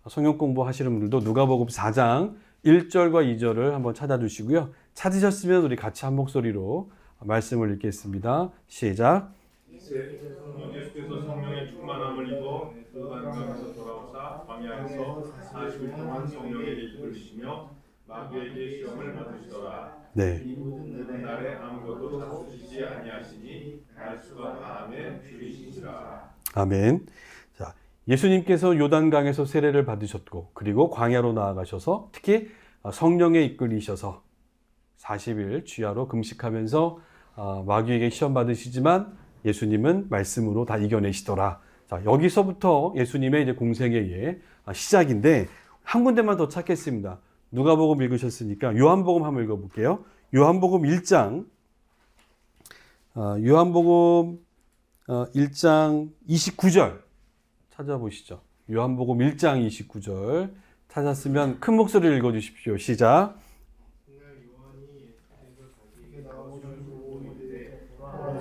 성경 공부하시는 분들도 누가복음 4장 1절과 2절을 한번 찾아주시고요. 찾으셨으면 우리 같이 한 목소리로 말씀을 읽겠습니다. 시작. 예수께서 성령의 충만함을 입어 요단강에서 돌아오사 광야에서 40일 동안 성령에게 이끌리시며 마귀에게 시험을 받으시더라. 네. 이 모든 날에 아무것도 다투시지 아니하시니 날수가 다함에 줄이시니라. 아멘. 자, 예수님께서 요단강에서 세례를 받으셨고 그리고 광야로 나아가셔서 특히 성령에 이끌리셔서 40일 주야로 금식하면서 마귀에게 시험 받으시지만 예수님은 말씀으로 다 이겨내시더라. 자, 여기서부터 예수님의 이제 공생애의 시작인데 한 군데만 더 찾겠습니다. 누가복음 읽으셨으니까 요한복음 한번 읽어볼게요. 요한복음 1장 1장 29절 찾아보시죠. 요한복음 1장 29절 찾았으면 큰 목소리를 읽어주십시오. 시작.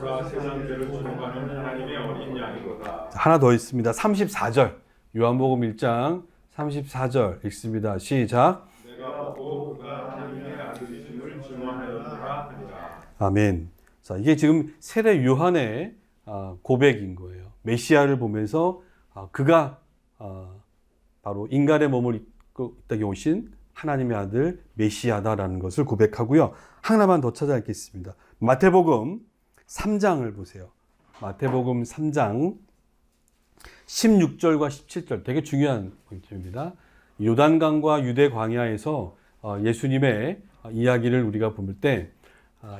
보라 세상 죄를 지고가는 하나님의 어린 양이로다. 하나 더 있습니다. 34절 요한복음 1장 34절 읽습니다. 시작. 내가 보고 그가 하나님의 아들이심을 증언하였노라 하니라. 아멘. 자, 이게 지금 세례 요한의 고백인 거예요. 메시아를 보면서 그가 바로 인간의 몸을 입고 있다기 오신 하나님의 아들 메시아다라는 것을 고백하고요. 하나만 더 찾아 읽겠습니다. 마태복음 3장을 보세요. 마태복음 3장 16절과 17절 되게 중요한 포인트입니다. 요단강과 유대 광야에서 예수님의 이야기를 우리가 볼 때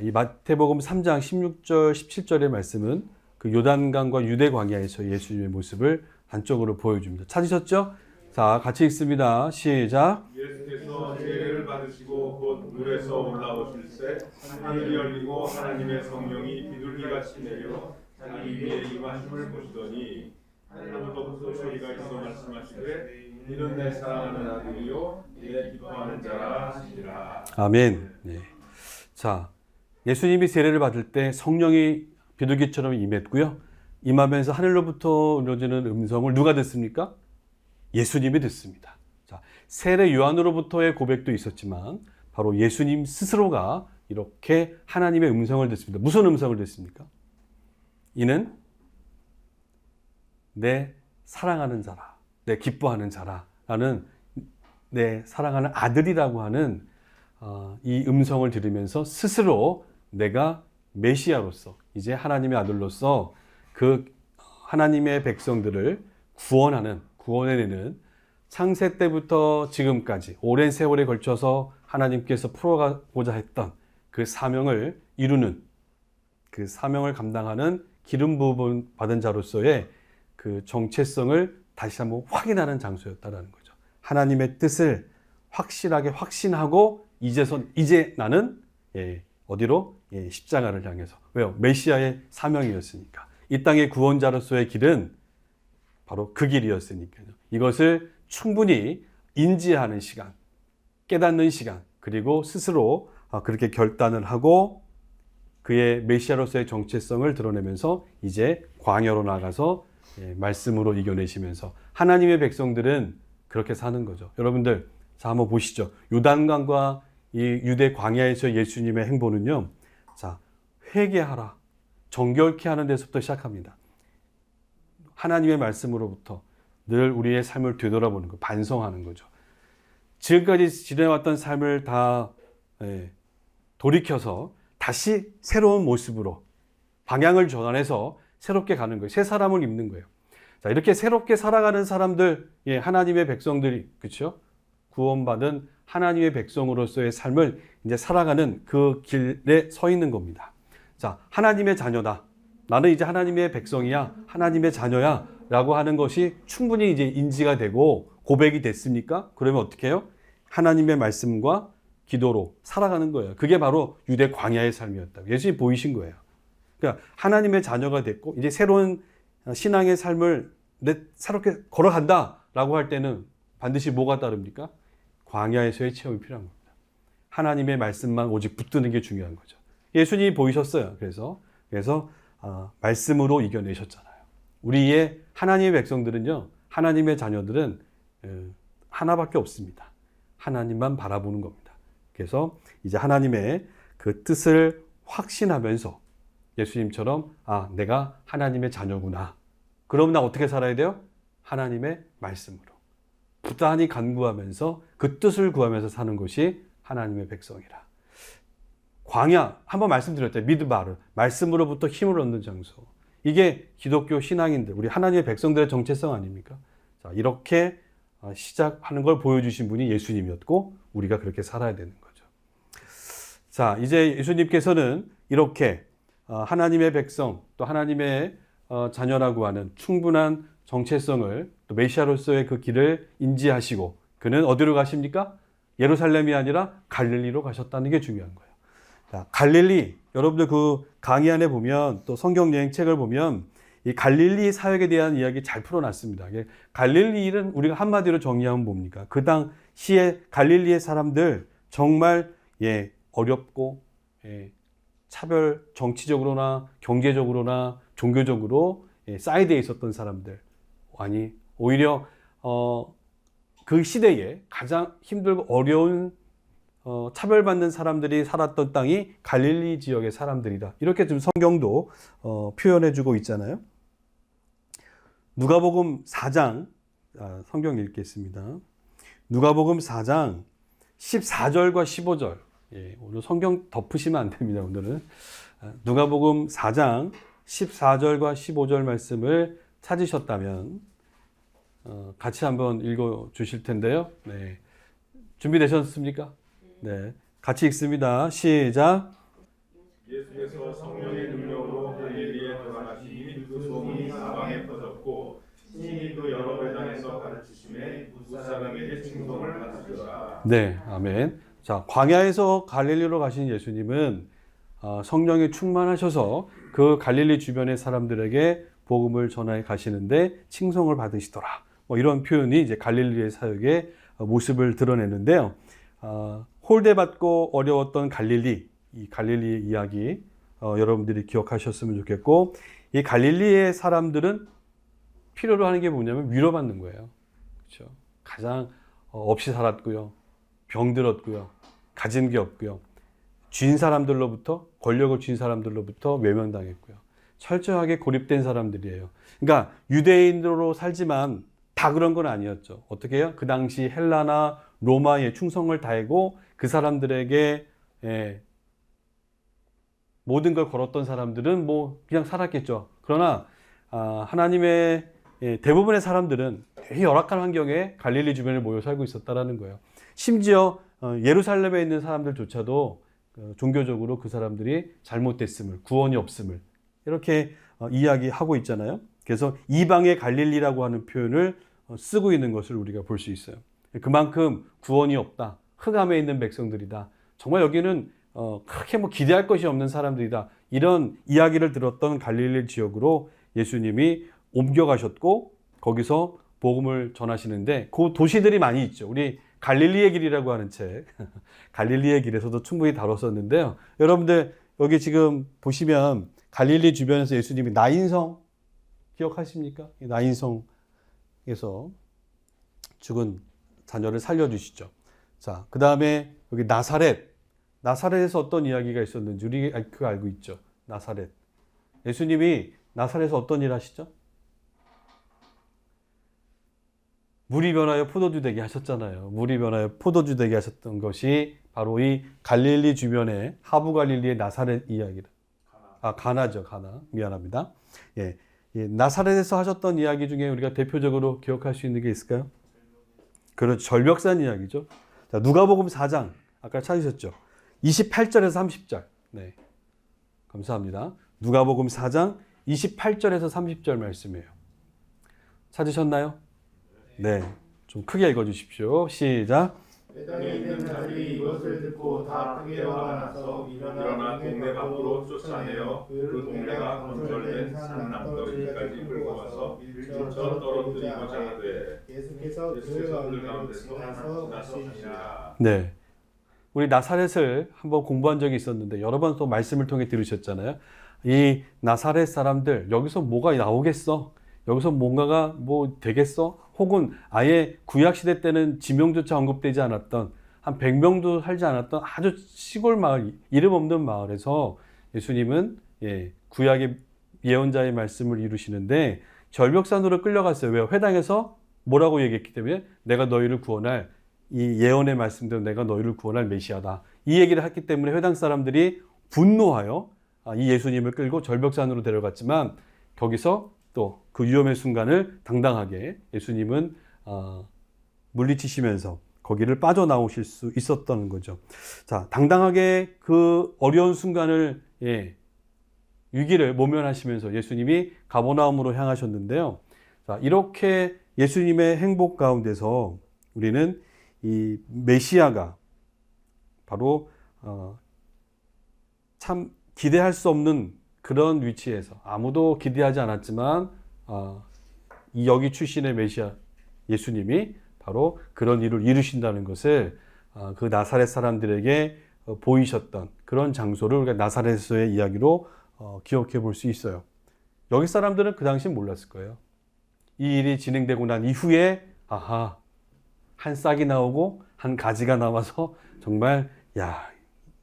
이 마태복음 3장 16절 17절의 말씀은 그 요단강과 유대 광야에서 예수님의 모습을 한쪽으로 보여줍니다. 찾으셨죠? 자, 같이 읽습니다. 시작. 예수께서 세례를 받으시고 곧 물에서 올라오실새 하늘이 열리고 하나님의 성령이 비둘기같이 내려 자기 위에 임하심을 보시더니 하늘로부터 소리가 있어 말씀하시되 이는 내 사랑하는 아들이요 내 기뻐하는 자라 하시니라. 아멘. 네. 자, 예수님이 세례를 받을 때 성령이 비둘기처럼 임했고요. 임하면서 하늘로부터 이루어지는 음성을 누가 듣습니까? 예수님이 듣습니다. 자, 세례 요한으로부터의 고백도 있었지만 바로 예수님 스스로가 이렇게 하나님의 음성을 듣습니다. 무슨 음성을 듣습니까? 이는 내 사랑하는 자라, 내 기뻐하는 자라라는 내 사랑하는 아들이라고 하는 이 음성을 들으면서 스스로 내가 메시아로서 이제 하나님의 아들로서 그 하나님의 백성들을 구원해내는 창세 때부터 지금까지 오랜 세월에 걸쳐서 하나님께서 풀어가고자 했던 그 사명을 이루는 그 사명을 감당하는 기름 부음 받은 자로서의 그 정체성을 다시 한번 확인하는 장소였다라는 거죠. 하나님의 뜻을 확실하게 확신하고 이제 나는 어디로? 십자가를 향해서. 왜요? 메시아의 사명이었으니까. 이 땅의 구원자로서의 길은 바로 그 길이었으니까요. 이것을 충분히 인지하는 시간, 깨닫는 시간, 그리고 스스로 그렇게 결단을 하고 그의 메시아로서의 정체성을 드러내면서 이제 광야로 나가서 말씀으로 이겨내시면서 하나님의 백성들은 그렇게 사는 거죠. 여러분들, 자, 한번 보시죠. 요단강과 이 유대 광야에서 예수님의 행보는요. 자, 회개하라. 정결케 하는 데서부터 시작합니다. 하나님의 말씀으로부터 늘 우리의 삶을 되돌아보는 거, 반성하는 거죠. 지금까지 지내왔던 삶을 다 돌이켜서 다시 새로운 모습으로 방향을 전환해서 새롭게 가는 거예요. 새 사람을 입는 거예요. 자, 이렇게 새롭게 살아가는 사람들, 하나님의 백성들이, 그렇죠? 구원받은 하나님의 백성으로서의 삶을 이제 살아가는 그 길에 서 있는 겁니다. 자, 하나님의 자녀다. 나는 이제 하나님의 백성이야. 하나님의 자녀야. 라고 하는 것이 충분히 이제 인지가 되고 고백이 됐습니까? 그러면 어떻게 해요? 하나님의 말씀과 기도로 살아가는 거예요. 그게 바로 유대 광야의 삶이었다고. 예수님이 보이신 거예요. 그러니까 하나님의 자녀가 됐고 이제 새로운 신앙의 삶을 새롭게 걸어간다 라고 할 때는 반드시 뭐가 따릅니까? 광야에서의 체험이 필요한 겁니다. 하나님의 말씀만 오직 붙드는 게 중요한 거죠. 예수님이 보이셨어요. 그래서 말씀으로 이겨내셨잖아요. 우리의 하나님의 백성들은요, 하나님의 자녀들은 하나밖에 없습니다. 하나님만 바라보는 겁니다. 그래서 이제 하나님의 그 뜻을 확신하면서 예수님처럼 내가 하나님의 자녀구나. 그럼 나 어떻게 살아야 돼요? 하나님의 말씀으로. 부단히 간구하면서 그 뜻을 구하면서 사는 것이 하나님의 백성이라. 광야 한번 말씀드렸죠. 미드바르 말씀으로부터 힘을 얻는 장소. 이게 기독교 신앙인들 우리 하나님의 백성들의 정체성 아닙니까? 자, 이렇게 시작하는 걸 보여주신 분이 예수님이었고 우리가 그렇게 살아야 되는 거죠. 자, 이제 예수님께서는 이렇게 하나님의 백성 또 하나님의 자녀라고 하는 충분한 정체성을 또 메시아로서의 그 길을 인지하시고 그는 어디로 가십니까? 예루살렘이 아니라 갈릴리로 가셨다는 게 중요한 거예요. 자, 갈릴리 여러분들 그 강의 안에 보면 또 성경 여행 책을 보면 이 갈릴리 사역에 대한 이야기 잘 풀어놨습니다. 갈릴리는 우리가 한마디로 정의하면 뭡니까? 그 당시에 갈릴리의 사람들 정말 어렵고 차별 정치적으로나 경제적으로나 종교적으로 사이드에 있었던 사람들 아니 오히려 그 시대에 가장 힘들고 어려운 차별받는 사람들이 살았던 땅이 갈릴리 지역의 사람들이다. 이렇게 지금 성경도 표현해주고 있잖아요. 누가복음 4장 성경 읽겠습니다. 누가복음 4장 14절과 15절 오늘 성경 덮으시면 안 됩니다. 오늘은 누가복음 4장 14절과 15절 말씀을 찾으셨다면 같이 한번 읽어 주실 텐데요. 네. 준비되셨습니까? 네. 같이 읽습니다. 시작. 예수께서 성령의 능력으로 갈릴리에 돌아가시니 그 소문이 사방에 퍼졌고 신이 그 여러 회당에서 가르치심에 무사람에게 칭송을 받으시더라. 네, 아멘. 자, 광야에서 갈릴리로 가신 예수님은 성령이 충만하셔서 그 갈릴리 주변의 사람들에게 복음을 전하여 가시는데 칭송을 받으시더라. 뭐 이런 표현이 이제 갈릴리의 사역의 모습을 드러내는데요. 홀대받고 어려웠던 갈릴리, 이 갈릴리의 이야기 여러분들이 기억하셨으면 좋겠고, 이 갈릴리의 사람들은 필요로 하는 게 뭐냐면 위로받는 거예요. 그렇죠? 가장 없이 살았고요, 병들었고요, 가진 게 없고요, 쥔 사람들로부터 권력을 쥔 사람들로부터 외면당했고요. 철저하게 고립된 사람들이에요. 그러니까 유대인으로 살지만 다 그런 건 아니었죠. 어떻게 해요? 그 당시 헬라나 로마에 충성을 다하고 그 사람들에게 모든 걸 걸었던 사람들은 뭐 그냥 살았겠죠. 그러나 하나님의 대부분의 사람들은 되게 열악한 환경에 갈릴리 주변에 모여 살고 있었다라는 거예요. 심지어 예루살렘에 있는 사람들조차도 종교적으로 그 사람들이 잘못됐음을, 구원이 없음을 이렇게 이야기하고 있잖아요. 그래서 이방의 갈릴리라고 하는 표현을 쓰고 있는 것을 우리가 볼 수 있어요. 그만큼 구원이 없다, 흑암에 있는 백성들이다, 정말 여기는 크게 뭐 기대할 것이 없는 사람들이다, 이런 이야기를 들었던 갈릴리 지역으로 예수님이 옮겨가셨고 거기서 복음을 전하시는데 그 도시들이 많이 있죠. 우리 갈릴리의 길이라고 하는 책, 갈릴리의 길에서도 충분히 다뤘었는데요. 여러분들 여기 지금 보시면 갈릴리 주변에서 예수님이 나인성 기억하십니까? 이 나인성에서 죽은 자녀를 살려주시죠. 자, 그 다음에 여기 나사렛에서 어떤 이야기가 있었는지 우리 그거 알고 있죠. 나사렛. 예수님이 나사렛에서 어떤 일 하시죠? 물이 변하여 포도주 되게 하셨잖아요. 물이 변하여 포도주 되게 하셨던 것이 바로 이 갈릴리 주변의 하부 갈릴리의 나사렛 이야기다. 가나죠. 가나. 미안합니다. 예. 나사렛에서 하셨던 이야기 중에 우리가 대표적으로 기억할 수 있는 게 있을까요? 그렇죠. 절벽산 이야기죠. 자, 누가복음 4장. 아까 찾으셨죠? 28절에서 30절. 네. 감사합니다. 누가복음 4장 28절에서 30절 말씀이에요. 찾으셨나요? 네. 좀 크게 읽어 주십시오. 시작. 회당에 있는 자들이 이것을 듣고 다 크게 화가 나서 일어나 동네 밖으로 쫓아내어 그 동네가 건설된 산 남떨이까지 끌고 와서 밀쳐 떨어뜨리고자 하되 예수께서 그 가운데서 지나서시니라. 네. 우리 나사렛을 한번 공부한 적이 있었는데 여러 번 또 말씀을 통해 들으셨잖아요. 이 나사렛 사람들 여기서 뭐가 나오겠어? 여기서 뭔가가 뭐 되겠어? 혹은 아예 구약시대 때는 지명조차 언급되지 않았던 한 100명도 살지 않았던 아주 시골 마을, 이름 없는 마을에서 예수님은 구약의 예언자의 말씀을 이루시는데 절벽산으로 끌려갔어요. 왜요? 회당에서 뭐라고 얘기했기 때문에 내가 너희를 구원할 이 예언의 말씀대로 내가 너희를 구원할 메시아다. 이 얘기를 했기 때문에 회당 사람들이 분노하여 이 예수님을 끌고 절벽산으로 데려갔지만 거기서 또 그 위험의 순간을 당당하게 예수님은 물리치시면서 거기를 빠져나오실 수 있었던 거죠. 자, 당당하게 그 어려운 순간을 위기를 모면하시면서 예수님이 가버나움으로 향하셨는데요. 자, 이렇게 예수님의 행복 가운데서 우리는 이 메시아가 바로 참 기대할 수 없는 그런 위치에서 아무도 기대하지 않았지만 이 여기 출신의 메시아 예수님이 바로 그런 일을 이루신다는 것을 그 나사렛 사람들에게 보이셨던 그런 장소를 우리가 나사렛에서의 이야기로 기억해 볼 수 있어요. 여기 사람들은 그 당시 몰랐을 거예요. 이 일이 진행되고 난 이후에 아하, 한 싹이 나오고 한 가지가 나와서 정말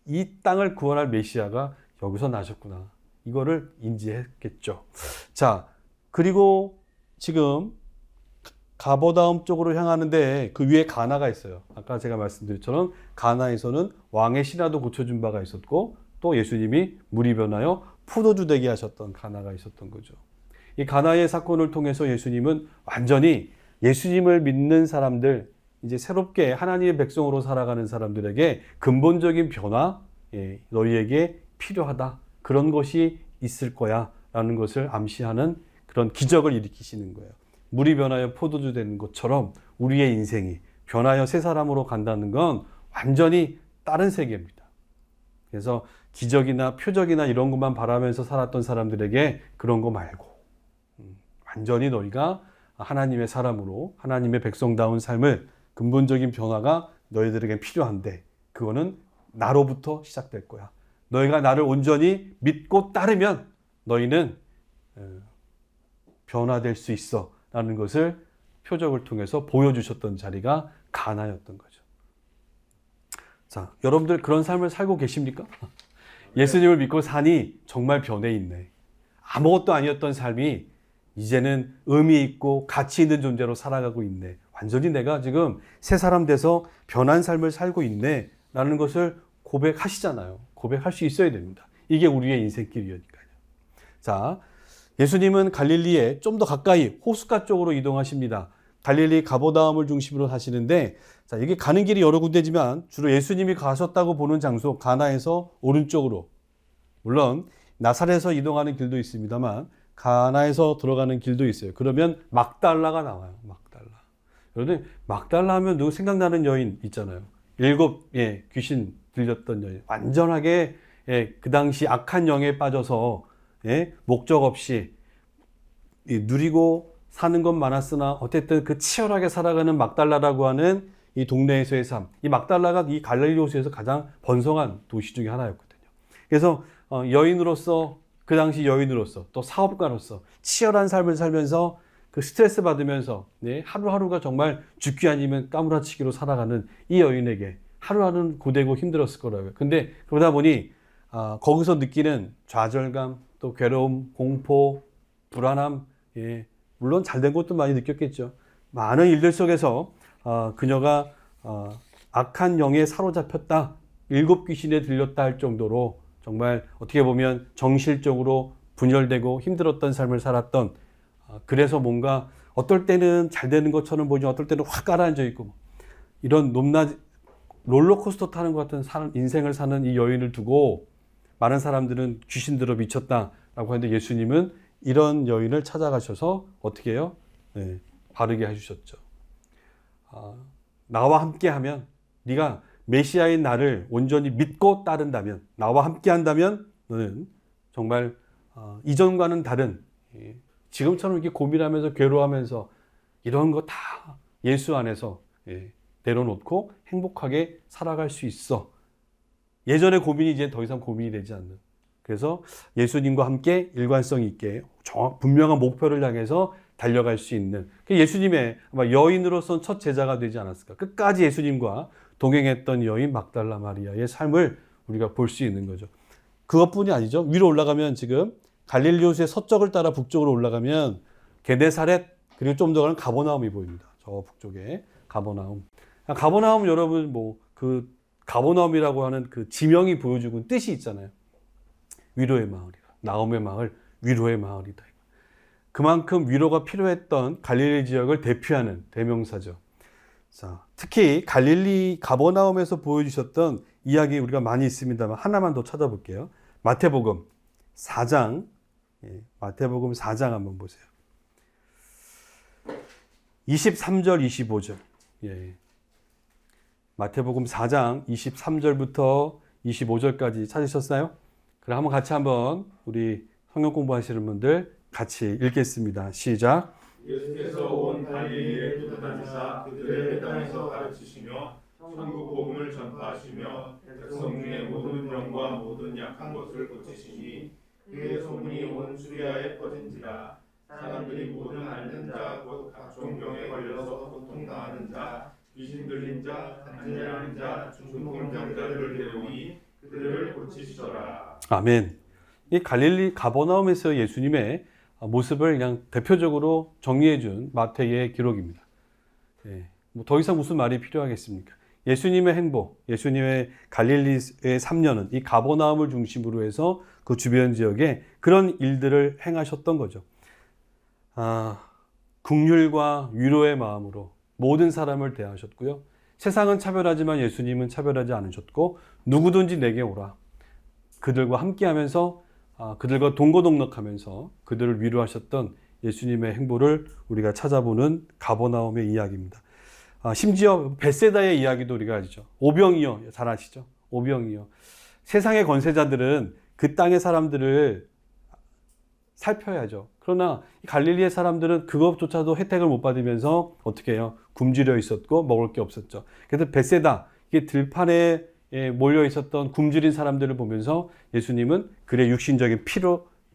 이 땅을 구원할 메시아가 여기서 나셨구나. 이거를 인지했겠죠. 자, 그리고 지금 가버나움 쪽으로 향하는데 그 위에 가나가 있어요. 아까 제가 말씀드린 것처럼 가나에서는 왕의 신하도 고쳐준 바가 있었고 또 예수님이 물이 변하여 포도주 되게 하셨던 가나가 있었던 거죠. 이 가나의 사건을 통해서 예수님은 완전히 예수님을 믿는 사람들, 이제 새롭게 하나님의 백성으로 살아가는 사람들에게 근본적인 변화, 너희에게 필요하다. 그런 것이 있을 거야. 라는 것을 암시하는 그런 기적을 일으키시는 거예요. 물이 변하여 포도주 되는 것처럼 우리의 인생이 변하여 새 사람으로 간다는 건 완전히 다른 세계입니다. 그래서 기적이나 표적이나 이런 것만 바라면서 살았던 사람들에게 그런 거 말고 완전히 너희가 하나님의 사람으로 하나님의 백성다운 삶을 근본적인 변화가 너희들에게 필요한데 그거는 나로부터 시작될 거야. 너희가 나를 온전히 믿고 따르면 너희는 변화될 수 있어 라는 것을 표적을 통해서 보여주셨던 자리가 가나였던 거죠. 자, 여러분들 그런 삶을 살고 계십니까? 예수님을 믿고 사니 정말 변해 있네. 아무것도 아니었던 삶이 이제는 의미 있고 가치 있는 존재로 살아가고 있네. 완전히 내가 지금 새 사람 돼서 변한 삶을 살고 있네 라는 것을 고백하시잖아요. 고백할 수 있어야 됩니다. 이게 우리의 인생길이니까요. 자, 예수님은 갈릴리에 좀 더 가까이 호숫가 쪽으로 이동하십니다. 갈릴리 가버나움을 중심으로 하시는데 자, 이게 가는 길이 여러 군데지만 주로 예수님이 가셨다고 보는 장소 가나에서 오른쪽으로, 물론 나사렛에서 이동하는 길도 있습니다만 가나에서 들어가는 길도 있어요. 그러면 막달라가 나와요. 막달라. 여러분 막달라 하면 누구 생각나는 여인 있잖아요. 7 귀신 들렸던 여인. 완전하게 그 당시 악한 영에 빠져서 목적 없이 누리고 사는 건 많았으나 어쨌든 그 치열하게 살아가는 막달라라고 하는 이 동네에서의 삶. 이 막달라가 이 갈릴리 호수에서 가장 번성한 도시 중에 하나였거든요. 그래서 여인으로서 그 당시 여인으로서 또 사업가로서 치열한 삶을 살면서 그 스트레스 받으면서 하루하루가 정말 죽기 아니면 까무라치기로 살아가는 이 여인에게 하루하루는 고되고 힘들었을 거라고요. 근데 그러다 보니 거기서 느끼는 좌절감, 또 괴로움, 공포, 불안함, 물론 잘된 것도 많이 느꼈겠죠. 많은 일들 속에서 그녀가 악한 영에 사로잡혔다, 7 귀신에 들렸다 할 정도로 정말 어떻게 보면 정신적으로 분열되고 힘들었던 삶을 살았던, 그래서 뭔가 어떨 때는 잘 되는 것처럼 보이지만 어떨 때는 확 가라앉아 있고 이런 높낮이 롤러코스터 타는 것 같은 인생을 사는 이 여인을 두고 많은 사람들은 귀신들어 미쳤다라고 하는데 예수님은 이런 여인을 찾아가셔서 어떻게 해요? 바르게 해주셨죠. 나와 함께하면, 네가 메시아인 나를 온전히 믿고 따른다면, 나와 함께한다면 너는 정말 이전과는 다른, 지금처럼 이렇게 고민하면서 괴로워하면서 이런 거 다 예수 안에서 내려놓고 행복하게 살아갈 수 있어. 예전의 고민이 이제 더 이상 고민이 되지 않는. 그래서 예수님과 함께 일관성 있게 분명한 목표를 향해서 달려갈 수 있는, 예수님의 아마 여인으로서 첫 제자가 되지 않았을까. 끝까지 예수님과 동행했던 여인 막달라 마리아의 삶을 우리가 볼 수 있는 거죠. 그것뿐이 아니죠. 위로 올라가면 지금 갈릴리 호수의 서쪽을 따라 북쪽으로 올라가면 게네사렛, 그리고 좀 더 가는 가버나움이 보입니다. 저 북쪽에 가버나움. 가버나움 여러분 뭐 그 가버나움이라고 하는 그 지명이 보여주는 뜻이 있잖아요. 위로의 마을이다. 나움의 마을, 위로의 마을이다. 그만큼 위로가 필요했던 갈릴리 지역을 대표하는 대명사죠. 자, 특히 갈릴리 가버나움에서 보여주셨던 이야기 우리가 많이 있습니다만 하나만 더 찾아볼게요. 마태복음 4장, 마태복음 4장 한번 보세요. 23절, 25절. 마태복음 4장 23절부터 25절까지 찾으셨나요? 그럼 한번 우리 성경 공부하시는 분들 같이 읽겠습니다. 시작. 예수께서 온 갈릴리에 두루다니사 그들의 회당에서 가르치시며 천국 복음을 전파하시며 백성 중에 모든 병과 모든 약한 것을 고치시니 그의 소문이 온 주리아에 퍼진지라. 사람들이 모든 앓는 자 곧 각종 병에 걸려서 고통당하는 자 귀신 들린 자 간질하는 자 중풍병자들을 데려오니 그들을 고치시더라. 아멘. 이 갈릴리 가버나움에서 예수님의 모습을 그냥 대표적으로 정리해 준 마태의 기록입니다. 뭐 더 이상 무슨 말이 필요하겠습니까? 예수님의 행보, 예수님의 갈릴리의 3년은 이 가버나움을 중심으로 해서 그 주변 지역에 그런 일들을 행하셨던 거죠. 긍휼과 위로의 마음으로 모든 사람을 대하셨고요. 세상은 차별하지만 예수님은 차별하지 않으셨고 누구든지 내게 오라. 그들과 함께하면서 그들과 동거동락하면서 그들을 위로하셨던 예수님의 행보를 우리가 찾아보는 가버나움의 이야기입니다. 심지어 벳세다의 이야기도 우리가 알죠. 오병이어 잘 아시죠? 오병이어. 세상의 권세자들은 그 땅의 사람들을 살펴야죠. 그러나 갈릴리의 사람들은 그것조차도 혜택을 못 받으면서 어떻게 해요? 굶주려 있었고 먹을 게 없었죠. 그래서 벳세다, 이게 들판에 몰려 있었던 굶주린 사람들을 보면서 예수님은 그의 육신적인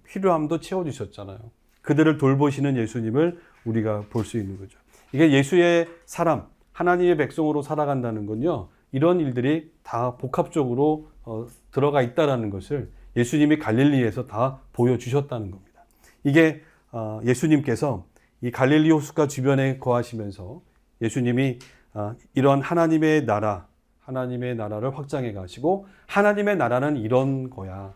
필요함도 채워주셨잖아요. 그들을 돌보시는 예수님을 우리가 볼 수 있는 거죠. 이게 예수의 사람, 하나님의 백성으로 살아간다는 건요, 이런 일들이 다 복합적으로 들어가 있다는 것을 예수님이 갈릴리에서 다 보여주셨다는 겁니다. 이게 예수님께서 이 갈릴리 호숫가 주변에 거하시면서 예수님이 이런 하나님의 나라를 확장해 가시고 하나님의 나라는 이런 거야.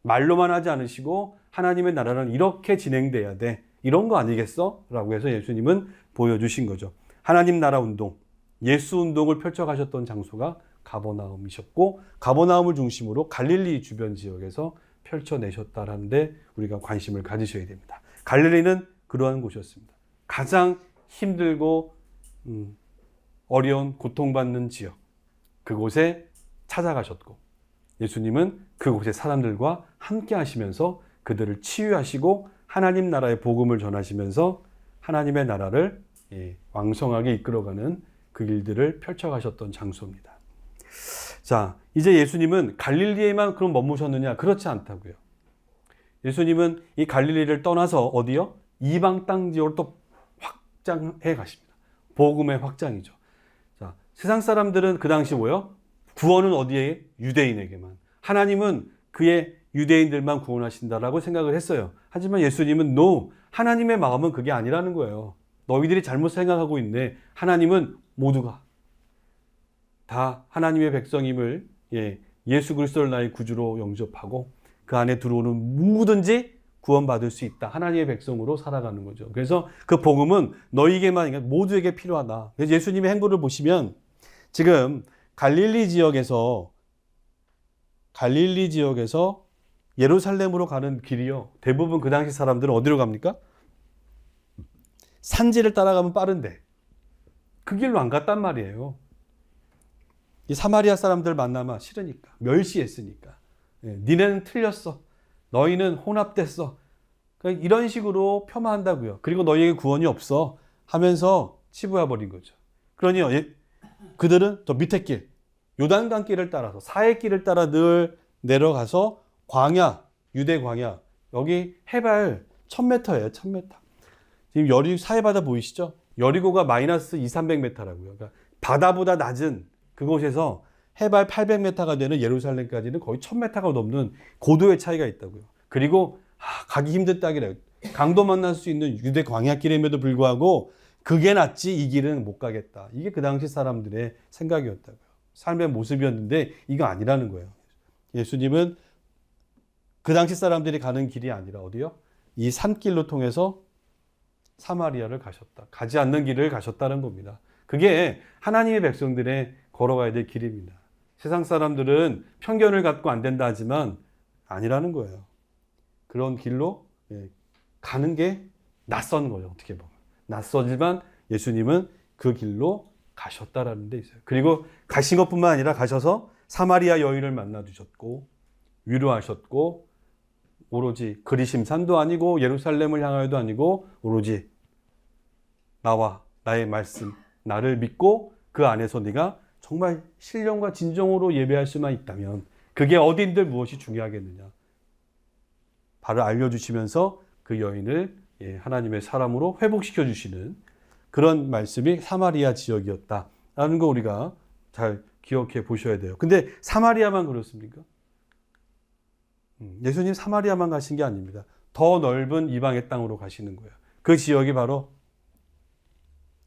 말로만 하지 않으시고 하나님의 나라는 이렇게 진행돼야 돼. 이런 거 아니겠어? 라고 해서 예수님은 보여주신 거죠. 하나님 나라 운동, 예수 운동을 펼쳐가셨던 장소가 가버나움이셨고 가버나움을 중심으로 갈릴리 주변 지역에서 펼쳐내셨다는 데 우리가 관심을 가지셔야 됩니다. 갈릴리는 그러한 곳이었습니다. 가장 힘들고 어려운 고통받는 지역, 그곳에 찾아가셨고 예수님은 그곳의 사람들과 함께 하시면서 그들을 치유하시고 하나님 나라의 복음을 전하시면서 하나님의 나라를 왕성하게 이끌어가는 그 일들을 펼쳐가셨던 장소입니다. 자, 이제 예수님은 갈릴리에만 그럼 머무셨느냐? 그렇지 않다고요. 예수님은 이 갈릴리를 떠나서 어디요? 이방 땅 지역으로 또 확장해 가십니다. 복음의 확장이죠. 자, 세상 사람들은 그 당시 뭐요? 구원은 어디에? 유대인에게만. 하나님은 그의 유대인들만 구원하신다라고 생각을 했어요. 하지만 예수님은 no, 하나님의 마음은 그게 아니라는 거예요. 너희들이 잘못 생각하고 있네. 하나님은 모두가 다 하나님의 백성임을 예수 그리스도를 나의 구주로 영접하고 그 안에 들어오는 누구든지 구원받을 수 있다. 하나님의 백성으로 살아가는 거죠. 그래서 그 복음은 너희에게만, 모두에게 필요하다. 그래서 예수님의 행보를 보시면 지금 갈릴리 지역에서 예루살렘으로 가는 길이요. 대부분 그 당시 사람들은 어디로 갑니까? 산지를 따라가면 빠른데 그 길로 안 갔단 말이에요. 이 사마리아 사람들 만나면 싫으니까, 멸시했으니까. 니네는 틀렸어. 너희는 혼합됐어. 그러니까 이런 식으로 폄하한다고요. 그리고 너희에게 구원이 없어 하면서 치부해버린 거죠. 그러니 그들은 저 밑에 길, 요단강 길을 따라서 사해 길을 따라 늘 내려가서 광야, 유대 광야, 여기 해발 1000m예요. 1000m. 지금 사해바다 보이시죠? 여리고가 마이너스 200-300m라고요. 그러니까 바다보다 낮은 그곳에서 해발 800m가 되는 예루살렘까지는 거의 1000m가 넘는 고도의 차이가 있다고요. 그리고 가기 힘든 땅이래요. 강도 만날 수 있는 유대 광야길임에도 불구하고 그게 낫지 이 길은 못 가겠다. 이게 그 당시 사람들의 생각이었다고요. 삶의 모습이었는데 이거 아니라는 거예요. 예수님은 그 당시 사람들이 가는 길이 아니라 어디요? 이 산길로 통해서 사마리아를 가셨다. 가지 않는 길을 가셨다는 겁니다. 그게 하나님의 백성들의 걸어가야 될 길입니다. 세상 사람들은 편견을 갖고 안 된다 하지만 아니라는 거예요. 그런 길로 가는 게 낯선 거예요. 어떻게 보면. 낯설지만 예수님은 그 길로 가셨다라는 데 있어요. 그리고 가신 것뿐만 아니라 가셔서 사마리아 여인을 만나 주셨고 위로하셨고 오로지 그리심 산도 아니고 예루살렘을 향하여도 아니고 오로지 나와 나의 말씀 나를 믿고 그 안에서 네가 정말 신령과 진정으로 예배할 수만 있다면 그게 어딘들 무엇이 중요하겠느냐. 바로 알려주시면서 그 여인을 하나님의 사람으로 회복시켜 주시는 그런 말씀이 사마리아 지역이었다라는 거 우리가 잘 기억해 보셔야 돼요. 근데 사마리아만 그렇습니까? 예수님 사마리아만 가신 게 아닙니다. 더 넓은 이방의 땅으로 가시는 거예요. 그 지역이 바로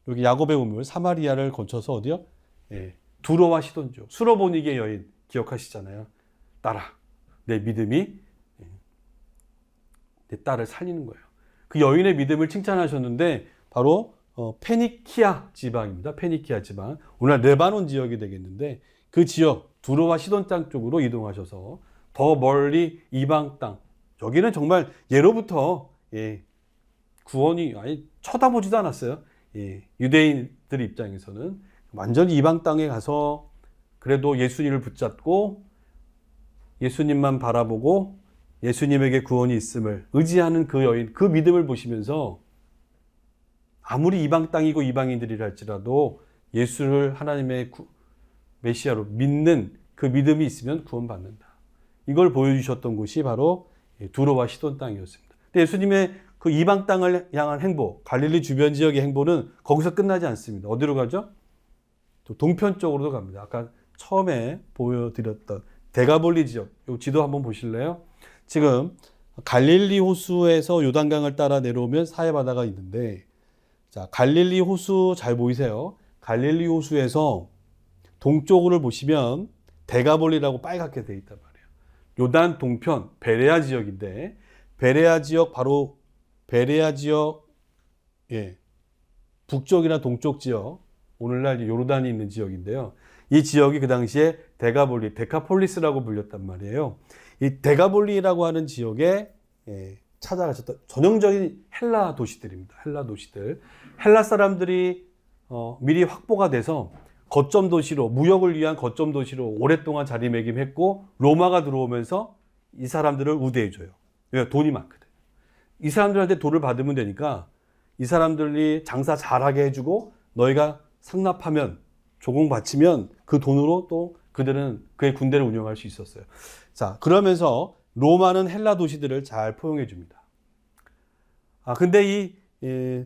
여기 야곱의 우물 사마리아를 거쳐서 어디요? 두로와 시돈 지역. 수로보니게 여인 기억하시잖아요. 딸아, 내 믿음이 내 딸을 살리는 거예요. 그 여인의 믿음을 칭찬하셨는데 바로 페니키아 지방입니다. 페니키아 지방. 오늘 레바논 지역이 되겠는데 그 지역 두로와 시돈 땅 쪽으로 이동하셔서 더 멀리 이방 땅. 여기는 정말 예로부터 구원이 아예 쳐다보지도 않았어요. 유대인들 입장에서는 완전히 이방 땅에 가서 그래도 예수님을 붙잡고 예수님만 바라보고 예수님에게 구원이 있음을 의지하는 그 여인, 그 믿음을 보시면서 아무리 이방 땅이고 이방인들이라 할지라도 예수를 하나님의 메시아로 믿는 그 믿음이 있으면 구원받는다. 이걸 보여주셨던 곳이 바로 두로와 시돈 땅이었습니다. 근데 예수님의 그 이방 땅을 향한 행보, 갈릴리 주변 지역의 행보는 거기서 끝나지 않습니다. 어디로 가죠? 또 동편 쪽으로도 갑니다. 아까 처음에 보여드렸던 데가볼리 지역, 이 지도 한번 보실래요? 지금 갈릴리 호수에서 요단강을 따라 내려오면 사해바다가 있는데, 자, 갈릴리 호수 잘 보이세요? 갈릴리 호수에서 동쪽으로 보시면 데가볼리라고 빨갛게 돼 있단 말이에요. 요단 동편 베레아 지역인데, 베레아 지역 바로 베레아 지역 북쪽이나 동쪽 지역, 오늘날 요르단이 있는 지역인데요. 이 지역이 그 당시에 데가볼리, 데카폴리스라고 불렸단 말이에요. 이 데가볼리라고 하는 지역에 찾아가셨던 전형적인 헬라 도시들입니다. 헬라 도시들. 헬라 사람들이 미리 확보가 돼서 거점 도시로, 무역을 위한 거점 도시로 오랫동안 자리매김했고 로마가 들어오면서 이 사람들을 우대해줘요. 왜냐하면 돈이 많거든. 이 사람들한테 돈을 받으면 되니까 이 사람들이 장사 잘하게 해주고 너희가 상납하면 조공 바치면 그 돈으로 또 그들은 그의 군대를 운영할 수 있었어요. 자, 그러면서 로마는 헬라 도시들을 잘 포용해 줍니다. 근데 이